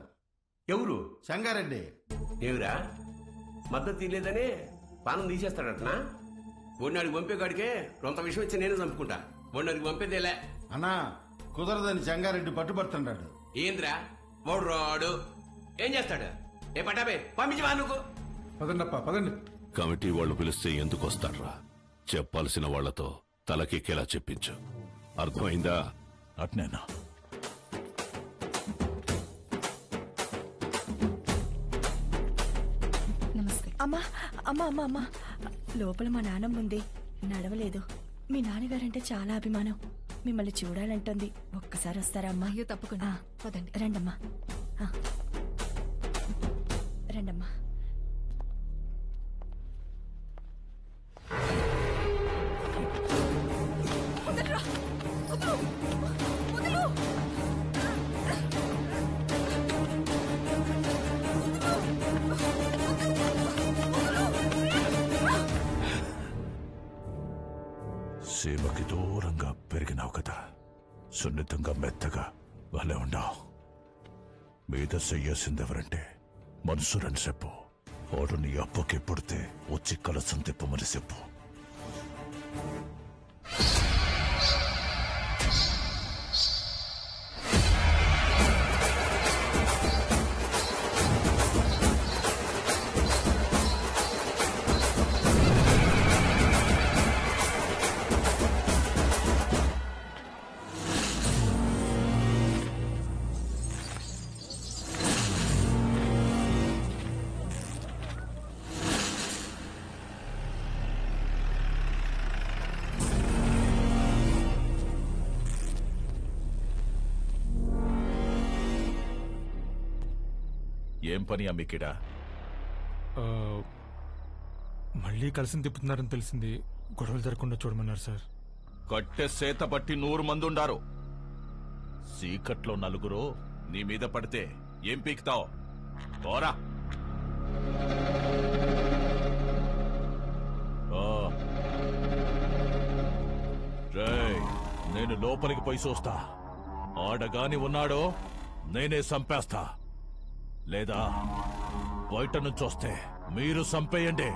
ఎవరు? సంగారెడ్డి. ఏమిరా మద్దతు తీయలేదని పానం తీసేస్తాడటనా? ఒడినాడికి పంపే కాడికే రొంత విషయం ఇచ్చి నేనే చంపుకుంటా. ఒడినాడికి పంపేదేలే అన్నా, కుదరదని సంగారెడ్డి పట్టుబడుతుంటాడు. ఏంద్రా వాడు రాడు, ఏం చేస్తాడు? ఏ పటాబే పంపించవా నువ్వు? పదండప్ప పదండి. కమిటీ వాళ్ళు పిలిస్తే ఎందుకు వస్తాడ్రా? చెప్పాల్సిన వాళ్లతో తలకెక్కేలా చెప్పించు. అర్థమైందా? అట్నేనా? నమస్తే. అమ్మా అమ్మా అమ్మా అమ్మా, లోపల మా నాన్నమ్మ ఉంది, నడవలేదు. మీ నాన్నగారంటే చాలా అభిమానం, మిమ్మల్ని చూడాలంటుంది. ఒక్కసారి వస్తారా అమ్మా? అయ్యో తప్పకుండా, పదండి. రండమ్మా, రండమ్మా. సీమకి దూరంగా పెరిగినావు కదా, సున్నితంగా మెత్తగా భలే ఉండవు. మీద చెయ్యాల్సిందెవరంటే మనసురని చెప్పు. వాడు నీ అప్పకి పుడితే వచ్చి కలసం తిప్పమని చెప్పు. ఏం పని అమ్మికిడా? మళ్ళీ కలిసి తిప్పుతున్నారని తెలిసింది. గొడవలు జరగకుండా చూడమన్నారు సార్. కట్టె సేత బట్టి 100 మంది ఉండారు. సీకట్లో 4 నీ మీద పడితే ఏం పీకుతావు? పోరా. రేయ్, నేను లోపలికి పోయి చూస్తా. ఆడగాని ఉన్నాడో నేనే చంపేస్తా, లేదా బయట నుంచి వస్తే మీరు చంపేయండి.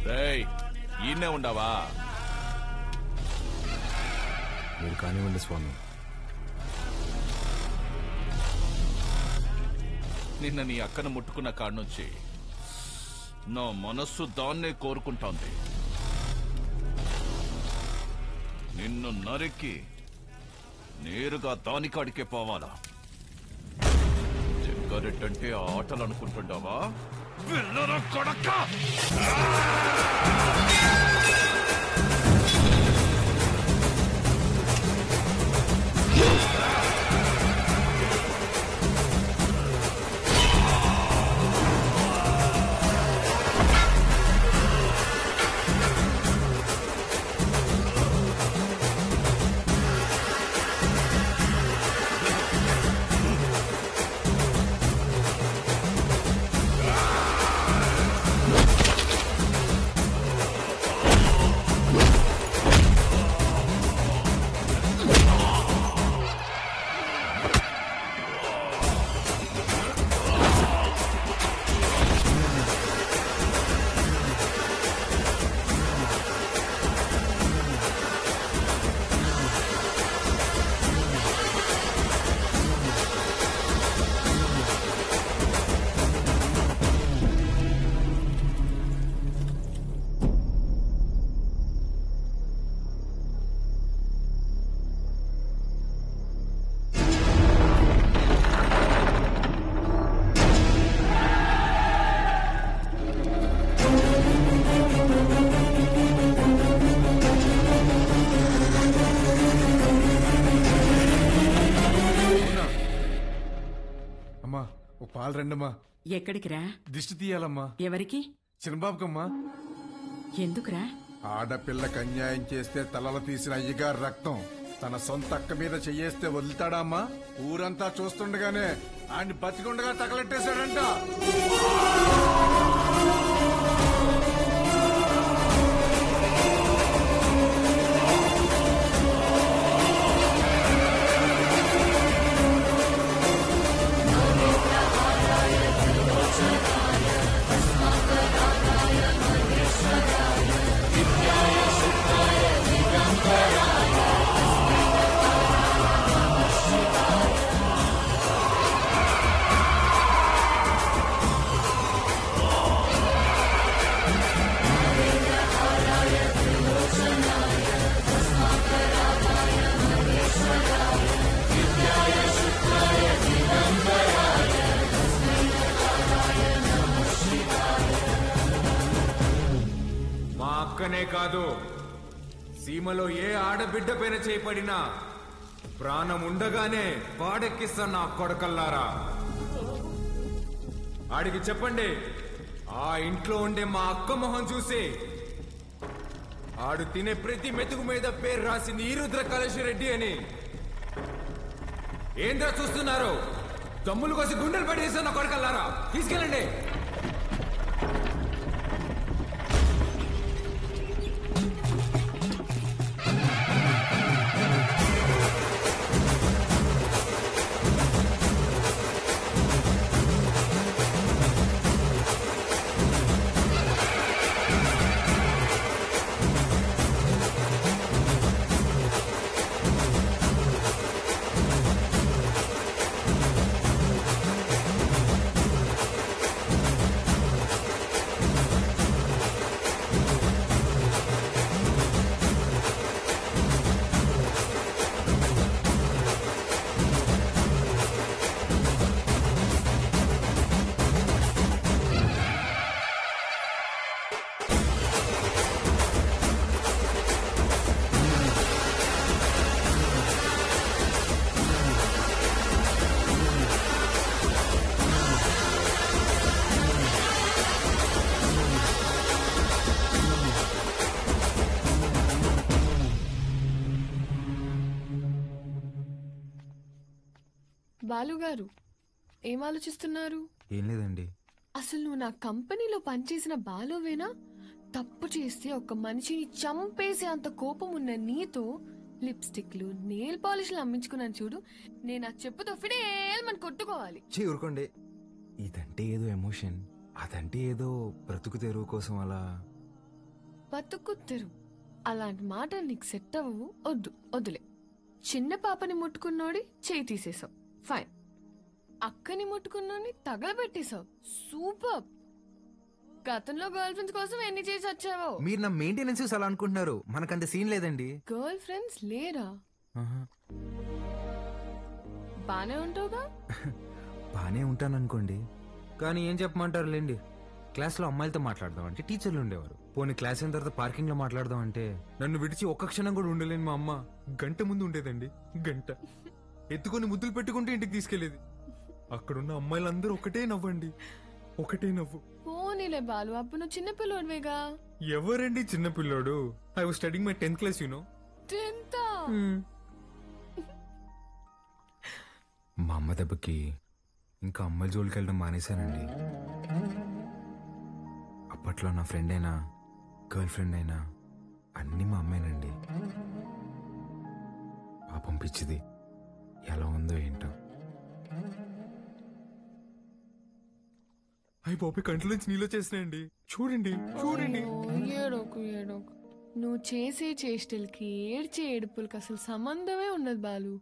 రేయ్, ఈయనే ఉండవా? మీరు కానివ్వండి స్వామి. నిన్న నీ అక్కను ముట్టుకున్న కాడ నుంచి నా మనస్సు దాన్నే కోరుకుంటోంది. నిన్ను నరికి నేరుగా దానికాడికే పోవాలా? చెంగారెడ్డంటే ఆటలు అనుకుంటుండవా? వెళ్ళరా కొడకా! పాలు రండమ్మా. ఎక్కడికి రా? దిష్టి తీయాలమ్మా. ఎవరికి? చిన్నబాబుకమ్మా. ఎందుకురా? ఆడపిల్లకి అన్యాయం చేస్తే తలలు తీసిన అయ్యగారు రక్తం తన సొంత అక్క మీద చెయ్యేస్తే వదులుతాడా అమ్మా? ఊరంతా చూస్తుండగానే ఆయన్ని బతికుండగా తగలెట్టేశాడంట. అక్కనే కాదు, సీమలో ఏ ఆడబిడ్డ పైన చేయబడినా ప్రాణం ఉండగానే పాడెక్కిస్తా నా కొడకల్లారా. ఆడికి చెప్పండి, ఆ ఇంట్లో ఉండే మా అక్క మొహం చూసి ఆడు తినే ప్రతి మెతుకు మీద పేరు రాసింది ఈరుద్ర కళేశ్వరెడ్డి అని. ఏంద్రా చూస్తున్నారు? దమ్ములు కోసి గుండెలు పడేసా నా కొడకల్లారా. తీసుకెళ్ళండి. బాలుగారు ఏం ఆలోచిస్తున్నారు? ఏం లేదండి. అసలు నువ్వు నా కంపెనీలో పనిచేసిన బాలువేనా? తప్పు చేస్తే ఒక మనిషిని చంపేసే అంత కోపం ఉన్న నీతో లిప్స్టిక్లు నెయిల్ పాలిష్లు అమ్మించుకున్నాను చూడు. నేను ఆ చెప్పుతో ఫిడేల్మని కొట్టుకోవాలి. ఊరుకోండి. ఇదంటే ఏదో ఎమోషన్, అదంటే ఏదో బ్రతుకు తెరువు కోసం అలా. బతుకు తెరువు అలాంటి మాట నీకు సెట్ అవ్వవు. వద్దులే. చిన్న పాపని ముట్టుకున్నోడి చేయి తీసేసావు, ఫైన్. అక్కని ముట్టుకున్నోని తగలబెట్టేశావు, సూపర్. గతంలో గర్ల్ ఫ్రెండ్స్ కోసం ఎన్ని చేసి వచ్చావో. మీరు నా మెయింటెనెన్స్ అలా అనుకుంటున్నారు, మనకంత సీన్ లేదండి. గర్ల్ ఫ్రెండ్స్ లేరా? బానే ఉంటావుగా? బానే ఉంటాను అనుకోండి, కానీ ఏం చెప్పమంటారు లేండి. క్లాస్లో అమ్మాయిలతో మాట్లాడదాం అంటే టీచర్లు ఉండేవారు. పోనీ క్లాస్ అయిన తర్వాత పార్కింగ్ లో మాట్లాడదాం అంటే నన్ను విడిచి ఒక్క క్షణం కూడా ఉండలేని మా అమ్మ గంట ముందు ఉండేదండి. గంట ఎత్తుకొని ముద్దులు పెట్టుకుంటే ఇంటికి తీసుకెళ్లేది. అక్కడున్న అమ్మాయిలందరూ ఒకటే నవ్వండి, ఒకటే నవ్వు. పోనీలే బాలు, అప్పుడు నువ్వు చిన్నపిల్లోడివేగా. ఎవరండి చిన్నపిల్లోడు? I was studying my 10th class, you know. 10th? మా అమ్మ దెబ్బకి ఇంకా అమ్మాయిల జోలికి వెళ్ళడం మానేశానండి. అప్పట్లో నా ఫ్రెండ్ అయినా గర్ల్ ఫ్రెండ్ అయినా అన్నీ మా అమ్మేనండి. పాపం పిచ్చిది ఎలా ఉందో ఏంటో. అయ్యి బాబు కంట్లో నుంచి నీళ్ళు చేసినాయండి. చూడండి చూడండి. ఏడోకు ఏడోకు. నువ్వు చేసే చేష్టలకి ఏడ్చే ఏడుపులకి అసలు సంబంధమే ఉండదు బాలు.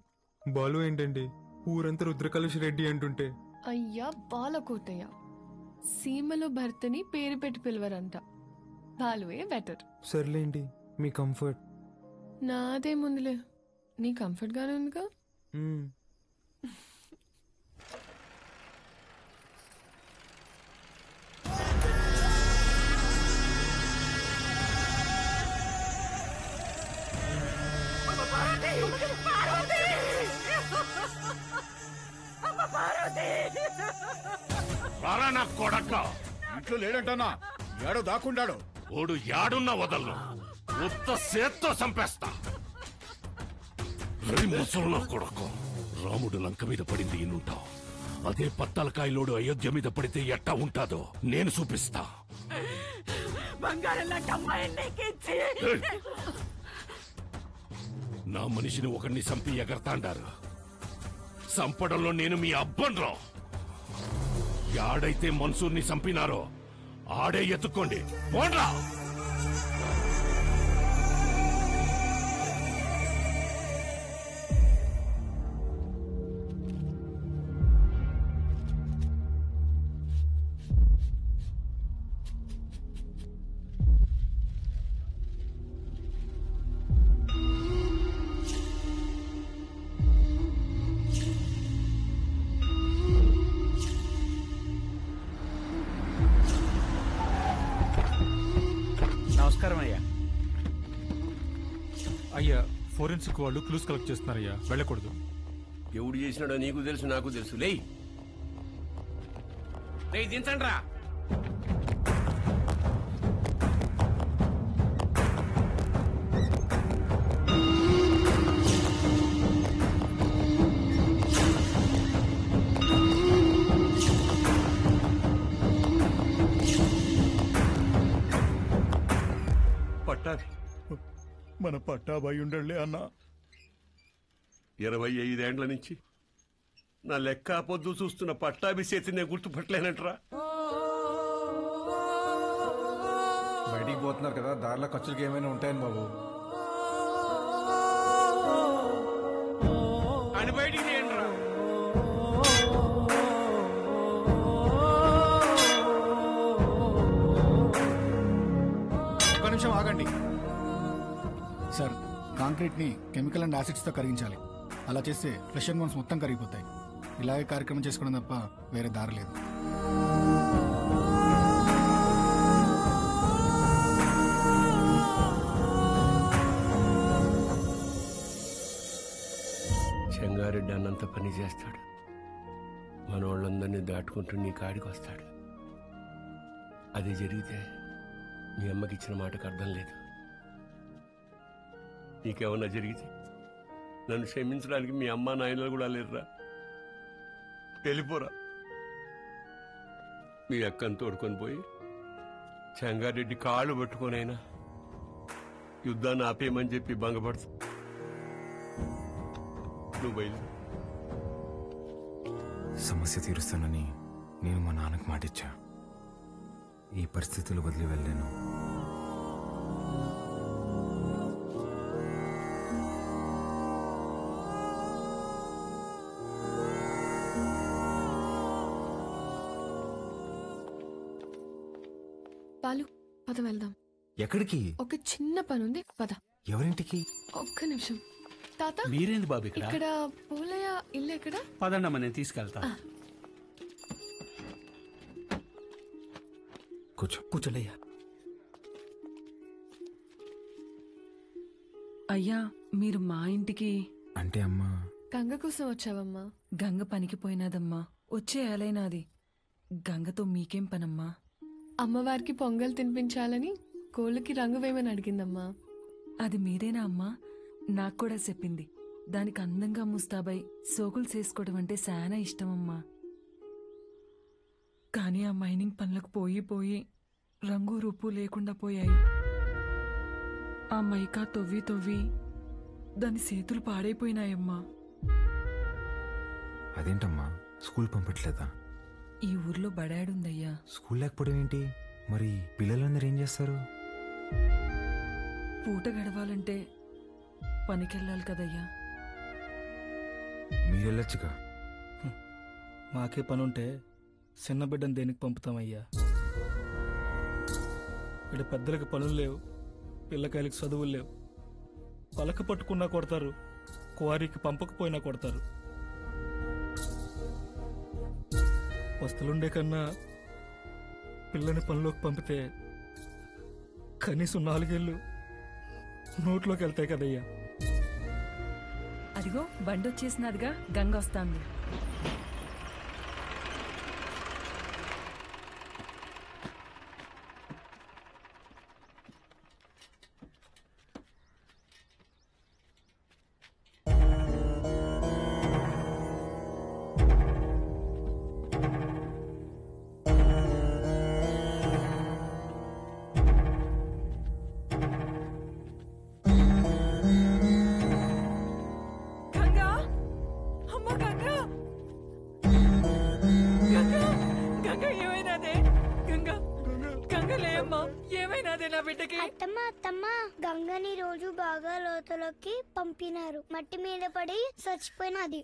బాలు ఏంటండి ఊరంతా రుద్రకలుష్ రెడ్డి అంటుంటే. అయ్యా బాలకోటయ్య. సీమలో భర్తని పేరు పెట్టి పిలవరంట, బాలువే బెటర్. సర్లేండి మీ కంఫర్ట్. నాదే ముందులే, నీ కంఫర్ట్ గానే ఉందిగా. రారా నా కొడక్క. ఇంట్లో లేడంటన్నా, ఏడో దాక్కుండాడు. ఓడు యాడున్నా వదలను, ఉత్త సేత్తో చంపేస్తా. ముసలు నా కొడక. రాముడు లంక మీద పడింది ఇన్నుంటావు, అదే పత్తలకాయలోడు అయోధ్య మీద పడితే ఎట్టా ఉంటాదో నేను చూపిస్తా. నా మనిషిని ఒకరిని చంపి ఎగరతాండారు. చంపడంలో నేను మీ అబ్బన్రా. యాడైతే మన్సూర్ని చంపినారో ఆడే ఎత్తుకోండి, పోండ్రా. నమస్కారం అయ్యా. అయ్యా ఫోరెన్సిక్ వాళ్ళు క్లూస్ కలెక్ట్ చేస్తున్నారయ్యా, వెళ్ళకూడదు. ఎవడు చేసినాడో నీకు తెలుసు, నాకు తెలుసు. లేయ్ దించండి రా. మన పట్టాబాయి ఉండలే అన్నా. 25 ఏండ్ల నుంచి నా లెక్క పొద్దు చూస్తున్న పట్టాభి చేతి నేను గుర్తుపట్టలేనంటరా. బయటికి పోతున్నారు కదా, దారిలో ఖర్చులకి ఏమైనా ఉంటాయని బాబు. అని బయటికి తీయండిరా. ఒక్క నిమిషం ఆగండి సార్. కాంక్రీట్ ని కెమికల్ అండ్ యాసిడ్స్ తో కరిగించాలి. అలా చేస్తే ఫ్లెష్ అండ్ బోన్స్ మొత్తం కరిగిపోతాయి. ఇలాగే కార్యక్రమం చేసుకోవడం తప్ప వేరే దారి లేదు. చెంగారెడ్డి అన్నంత పని చేస్తాడు, మనోళ్ళందరినీ దాటుకుంటూ నీ కాడికి వస్తాడు. అది జరిగితే మీ అమ్మకి ఇచ్చిన మాటకు అర్థం లేదు. నీకేమన్నా జరిగితే నన్ను క్షమించడానికి మీ అమ్మ నాయనలు కూడా లేరురా. వెళ్ళిపోరా. మీ అక్కను తోడుకొని పోయి చెంగారెడ్డి కాళ్ళు పట్టుకొనైనా యుద్ధాన్ని ఆపేయమని చెప్పి భంగపడుతు. నువ్వు బయలు. సమస్య తీరుస్తానని నేను మా నాన్నకు మాటిచ్చా. ఈ పరిస్థితులు వదిలి వెళ్ళాను. పాలు పద వెళ్దాం. ఎక్కడికి? ఒక చిన్న పనుంది, పద. ఎవరింటికి? ఒక్క నిమిషం. తాత మీరేంది బాబు ఇక్కడ పూలయ్య ఇల్లు ఎక్కడ? పదండమ్మా, నేను తీసుకెళ్తా. కూర్చోండయ్యా. అయ్యా, మీరు మా ఇంటికి అంటే అమ్మా గంగ కోసం వచ్చావమ్మా? గంగ పనికి పోయినదమ్మా, వచ్చే ఏలైనాది. గంగతో మీకేం పనమ్మా? అమ్మవారికి పొంగల్ తినిపించాలని కోళ్ళకి రంగు వేయమని అడిగిందమ్మా. అది మీరేనా అమ్మా? నాకు కూడా చెప్పింది. దానికి అందంగా ముస్తాబై సోకులు చేసుకోవడం అంటే చాలా ఇష్టమమ్మా. కానీ ఆ మైనింగ్ పనులకు పోయి పోయి రంగు రూపు లేకుండా పోయాయి. ఆ మైకా తవ్వి తవ్వి దాని చేతులు పాడైపోయినాయమ్మా. అదేంటమ్మా, స్కూల్ పంపట్లేదా? ఈ ఊర్లో బడాడుందయ్యా. స్కూల్ లేకపోవడం ఏంటి? మరి పిల్లలందరూ ఏం చేస్తారు? పూట గడవాలంటే పనికెళ్ళాలి కదయ్యా. మీరెళ్ళొచ్చుగా. మాకే పనుంటే చిన్న బిడ్డను దేనికి పంపుతామయ్యా? ఇక్కడ పెద్దలకు పనులు లేవు, పిల్లకాయలకు చదువులు లేవు. పలక పట్టుకున్నా కొడతారు, క్వారీకి పంపకపోయినా కొడతారు. వస్తులుండే కన్నా పిల్లని పనిలోకి పంపితే కనీసం 4 ఏళ్ళు నోట్లోకి వెళ్తాయి కదయ్యా. అదిగో బండి వచ్చేసినదిగా, గంగ వస్తాంది. గంగని రోజు బాగా లోతులోకి పంపినారు. మట్టి మీద పడి చచ్చిపోయినది.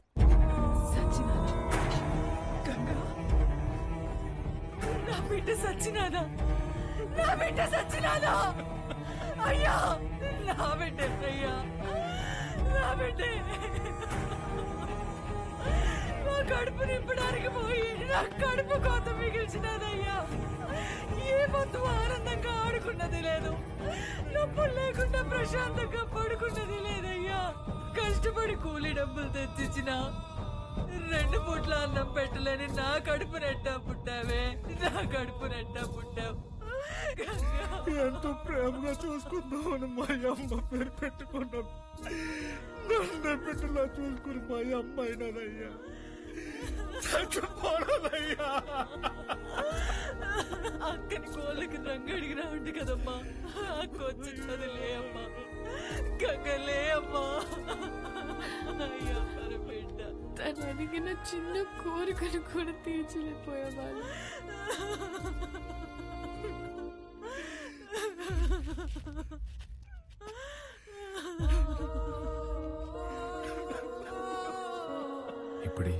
నా బిడ్డ సచ్చినాదా? నా బిడ్డ సచ్చినాదా? అయ్యా, నా బిడ్డ అయ్యా, నా బిడ్డ నా కడుపు నింపడానికి పోయి నా కడుపు కోత మిగిల్చినదయ్యా. ఏ పొద్దు ఆనందంగా ఆడుకున్నది లేదు, నొప్పులు లేకుండా ప్రశాంతంగా పడుకున్నది లేదయ్యా. కష్టపడి కూలి డబ్బులు తెచ్చిచ్చిన 2 పూట్ల అన్నం పెట్టలేని నా కడుపు నెట్టా పుట్టావే, నా కడుపు నెట్టా పుట్టావు. ఎంతో ప్రేమగా చూసుకుందామని మా అమ్మ పేరు పెట్టుకున్నాం. నన్ను బిడ్డలా చూసుకుని మా అమ్మ అయినదయ్యా. అక్కని కోళ్ళకి రంగు అడిగినా ఉంది కదమ్మా. అక్క వచ్చినది లే అమ్మా, గంగలే అమ్మా. అయ్యా బిడ్డ, తను అడిగిన చిన్న కోరికను కూడా తీర్చలేకపోయేవాళ్ళు. ఇప్పుడే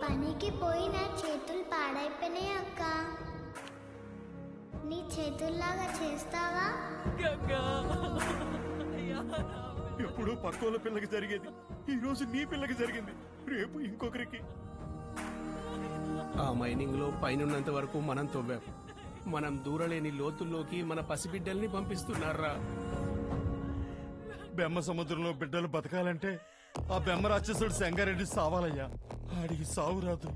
పనికి పోయి నా చేతులు పాడైపోయినాయి అక్క. నీ చేతుల్లాగా చేస్తావా? ఎప్పుడు పక్కోళ్ళ పిల్లకి జరిగేది ఈ రోజు నీ పిల్లకి జరిగింది, రేపు ఇంకొకరికి. ఆ మైనింగ్ లో పైనున్నంత వరకు మనం తవ్వాం. మనం దూరలేని లోతుల్లోకి మన పసిబిడ్డల్ని పంపిస్తున్నారా? బెమ్మ సముద్రంలో బిడ్డలు బతకాలంటే ఆ బెమ్మ రాక్షసుడు సంగారెడ్డి సావాలయ్యా. ఆడికి సావు రాదు,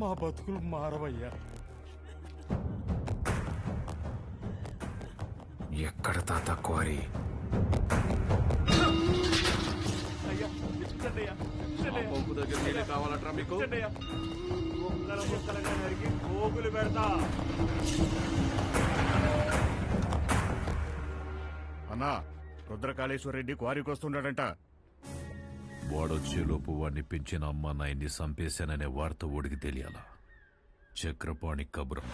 మా బతుకులు మారవయ్యా. ఎక్కడ తాత క్వారీ? కావాలట్రా మీకు? అన్నా, రుద్రకాళేశ్వర రెడ్డి క్వారీకి వస్తున్నాడంట. వాడొచ్చేలోపు వాడిని పెంచిన అమ్మ నాయన్ని చంపేశాననే వార్త ఓడికి తెలియాలా? చక్రపాణి కబురం.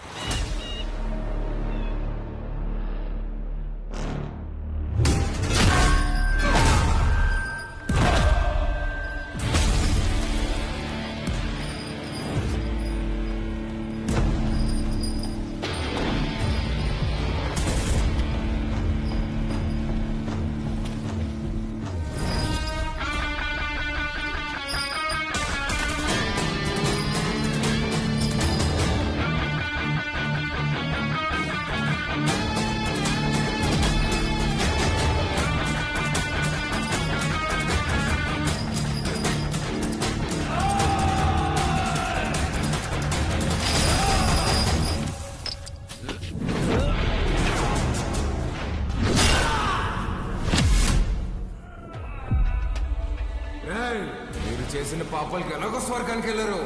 మీరు చేసిన పాపాలకి ఎలాగో స్వర్గానికి వెళ్ళరు.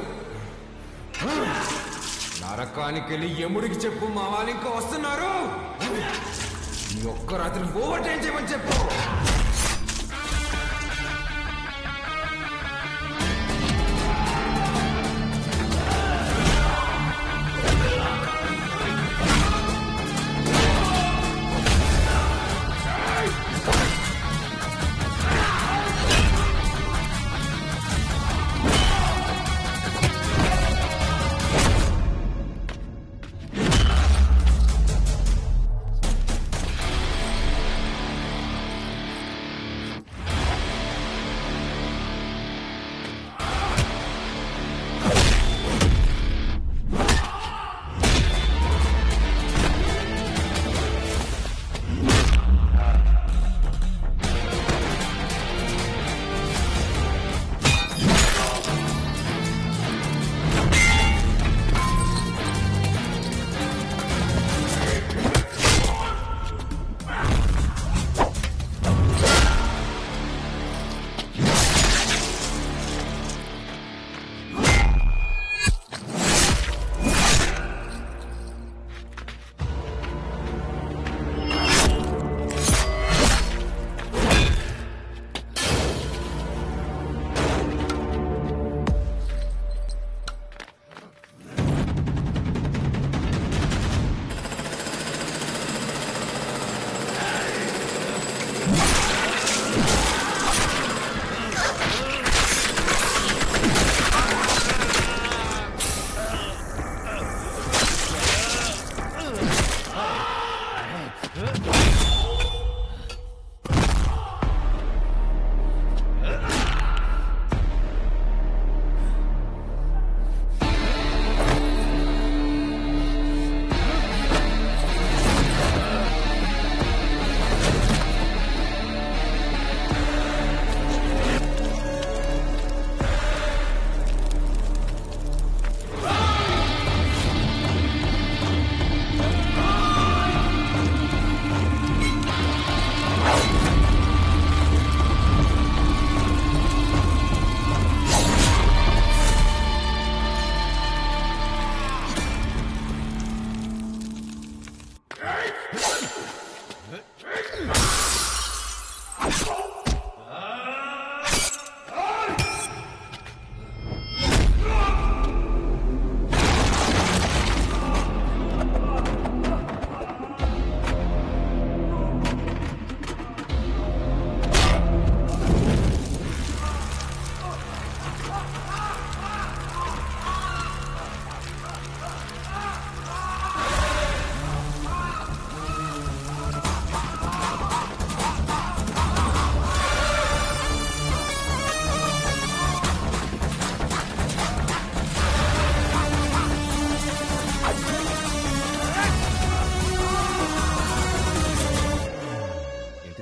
నరకానికి వెళ్ళి యముడికి చెప్పు, మా వాళ్ళు ఇంకా వస్తున్నారు. ఈ ఒక్క రాత్రి ఓవర్ టైం చేయమని చెప్పు.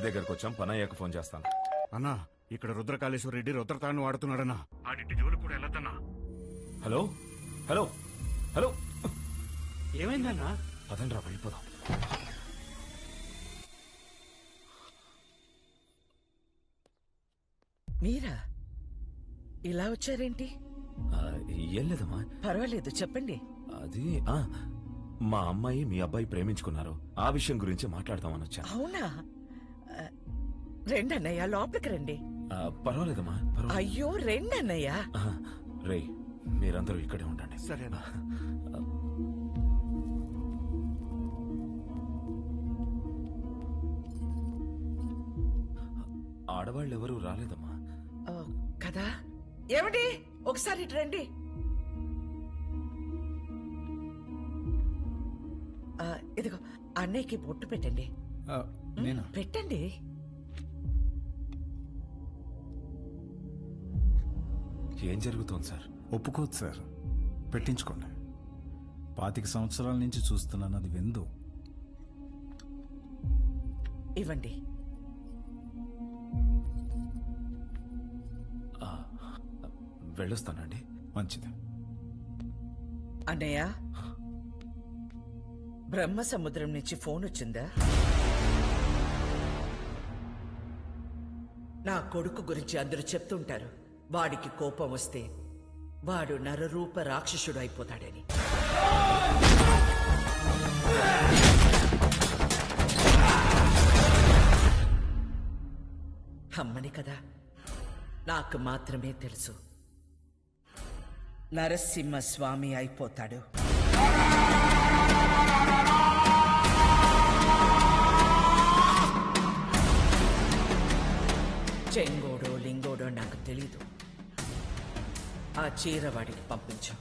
దగ్గరకు వచ్చాం, పనయ్యాక ఫోన్ చేస్తాను. అన్నా, ఇక్కడ రుద్రకాళేశ్వర రెడ్డి రుద్రతాన్ని వాడుతున్నాడన్నా. ఆడింటి జోలు కూడా వెళ్ళొద్దన్నా. హలో హలో హలో, ఏమైందన్నా? పదండ్రా వెళ్ళిపోదాం. మీరా ఇలా వచ్చారేంటి? ఏం లేదమ్మా. పర్వాలేదు, చెప్పండి. అది మా అమ్మాయి మీ అబ్బాయి ప్రేమించుకున్నారు. ఆ విషయం గురించి మాట్లాడదామని వచ్చాను. అవునా? రెండన్నయ్య, లోపలికి రండి. పర్వాలేదమ్మా. అయ్యో, రెండన్నయ్య. రే, మీరందరూ ఇక్కడే ఉండండి. సరేనా? ఆడవాళ్ళు ఎవరూ రాలేదమ్మా. కదా? ఏమండి, ఒకసారి ఇటు రండి. ఇదిగో అన్నయ్యకి బొట్టు పెట్టండి. పెట్టండి. ఏం జరుగుతోంది సార్? ఒప్పుకోదు సార్, పెట్టించుకోండి. 25 సంవత్సరాల నుంచి చూస్తున్నాను, అది విందు. ఇవ్వండి. వెళ్ళొస్తానండి. మంచిది. అన్నయ్య, బ్రహ్మ సముద్రం నుంచి ఫోన్ వచ్చిందా? నా కొడుకు గురించి అందరూ చెప్తుంటారు. వాడికి కోపం వస్తే వాడు నరరూప రాక్షసుడు అయిపోతాడని. అమ్మని కదా, నాకు మాత్రమే తెలుసు. నరసింహస్వామి అయిపోతాడు. చెంగోడో లింగోడో నాకు తెలీదు. ఆ చీర వాడికి పంపించు.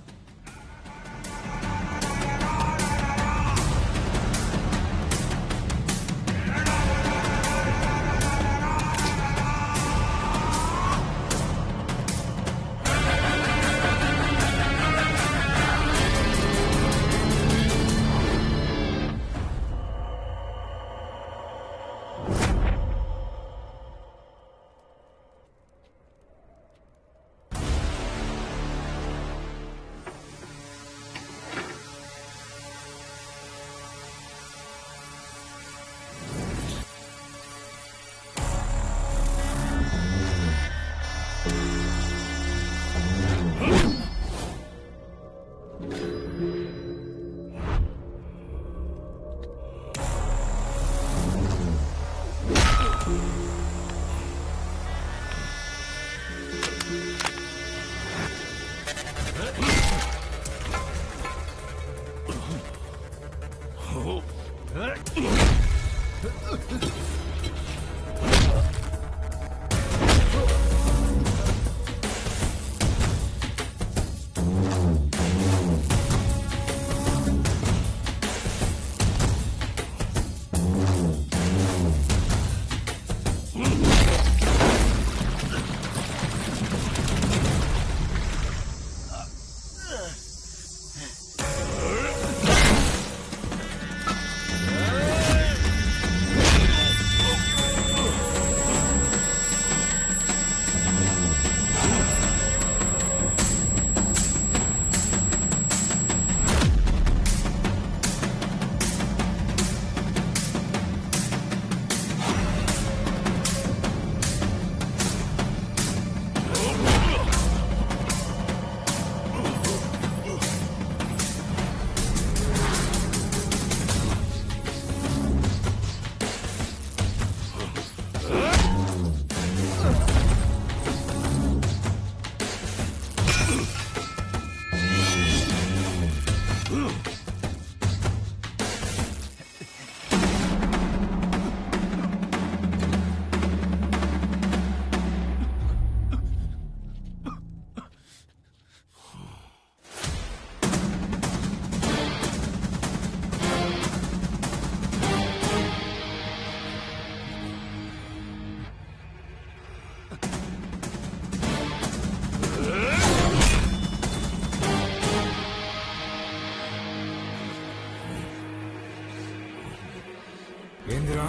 ఏందిరా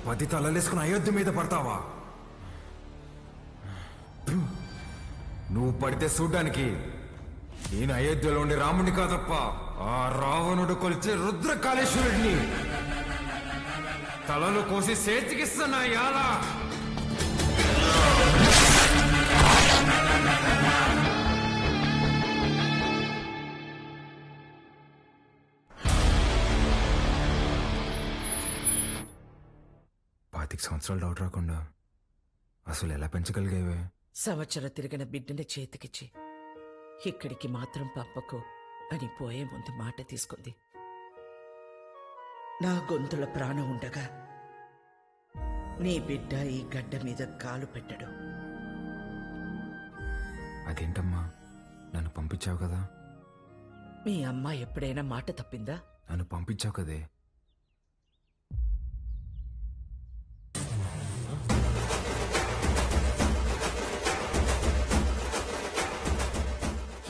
10 తలలేసుకుని అయోధ్య మీద పడతావా? నువ్వు పడితే చూడ్డానికి నేను అయోధ్యలో ఉండే రాముడిని కాదప్ప, ఆ రావణుడు కొలిచే రుద్రకాళేశ్వరుడిని. తలలు కోసి చేతికిస్తున్నా యాలా. 25 సంవత్సరాలు డౌట్ రాకుండా అసలు ఎలా పెంచగలిగేవే? సంవత్సరం తిరిగిన బిడ్డని చేతికిచ్చి ఇక్కడికి మాత్రం పంపకు అని పోయే ముందు మాట తీసుకుంది. నా గొంతుల ప్రాణం ఉండగా నీ బిడ్డ ఈ గడ్డ మీద కాలు పెట్టడు. అదేంటమ్మా, నన్ను పంపించావు కదా? మీ అమ్మ ఎప్పుడైనా మాట తప్పిందా? నన్ను పంపించావు కదే.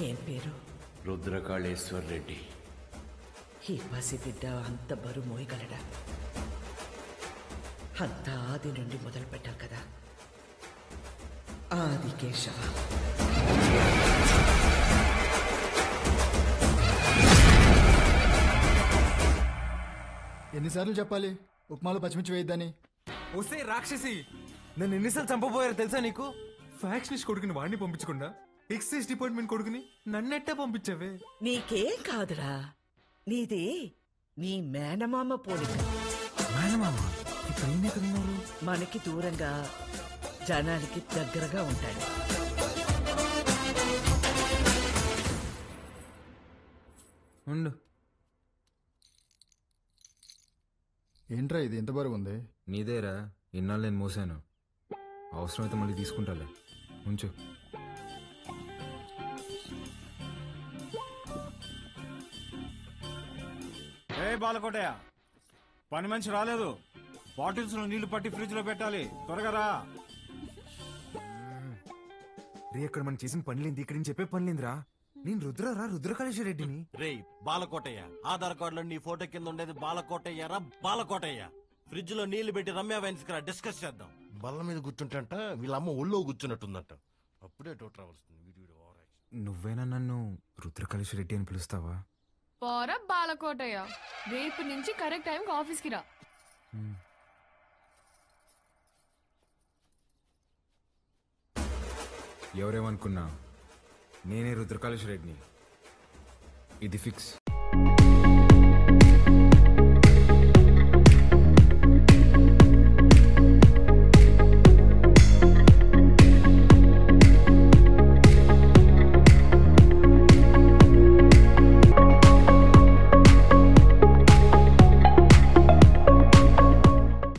ఏం పేరు? రుద్రకాళేశ్వర్ రెడ్డి. ఈ పసిబిడ్డ అంత బరువు మోయగలడా? అంత ఆది నుండి మొదలు పెట్టాం కదా. ఆది కేశవ. ఎన్నిసార్లు చెప్పాలి ఉప్మాలో పచ్చిమిర్చి వేయద్దని? వస్తే రాక్షసి, నన్ను ఎన్నిసార్లు చంపబోయారో తెలుసా నీకు? ఫ్యాక్షనిస్ట్ కొడుకుని వాడిని పంపించకుండా ఎక్సైజ్ డిపార్ట్మెంట్ కొడుకుని నన్నెట్టే పంపించావే? నీకేం కాదురా, నీది నీ మేనమామ పోలిక. మేనమామ ఇక్కడ ఎక్కడున్నారు? మనకి దూరంగా జనానికి దగ్గరగా ఉంటాడు. ఉండు. ఏంట్రా ఇది ఎంత బరువు ఉంది? నీదేరా, ఇన్నాళ్ళు నేను మోసాను. అవసరమైతే మళ్ళీ తీసుకుంటాలే, ఉంచు. ఏ బాలకోటయ్య, పని మనిషి రాలేదు. బాటిల్స్ లో నీళ్లు పట్టి ఫ్రిడ్జ్ లో పెట్టాలి, త్వరగా రా. రే, అక్కడ మనం చేసిన పనిలేంది, ఇక్కడ నేను చెప్పే పనిలేందిరా. నేను రుద్రకాళేశ్వర రెడ్డిని. రే బాలకోటయ్య, ఆధార్ కార్డులో నీ ఫోటో కింద ఉండేది బాలకోటయ్య రా. బాలకోటయ్య, ఫ్రిడ్జ్ లో నీళ్లు పెట్టి రమ్య వైన్స్ కి డిస్కస్ చేద్దాం. బల్ల మీద కూర్చుంటంట వీళ్ళ అమ్మ ఒళ్ళో కూర్చున్నట్టుందంట. అప్పుడే డౌట్ రావాల్సింది. నువ్వేనా నన్ను రుద్రకాళేశ్వర రెడ్డి అని పిలుస్తావా? పోరా బాలకోటయ్య, రేపు నుంచి కరెక్ట్ టైంకి ఆఫీస్కి రా. ఎవరేమనుకున్నా నేనే రుద్రకాళేశ్వర రెడ్డిని. ఇది ఫిక్స్.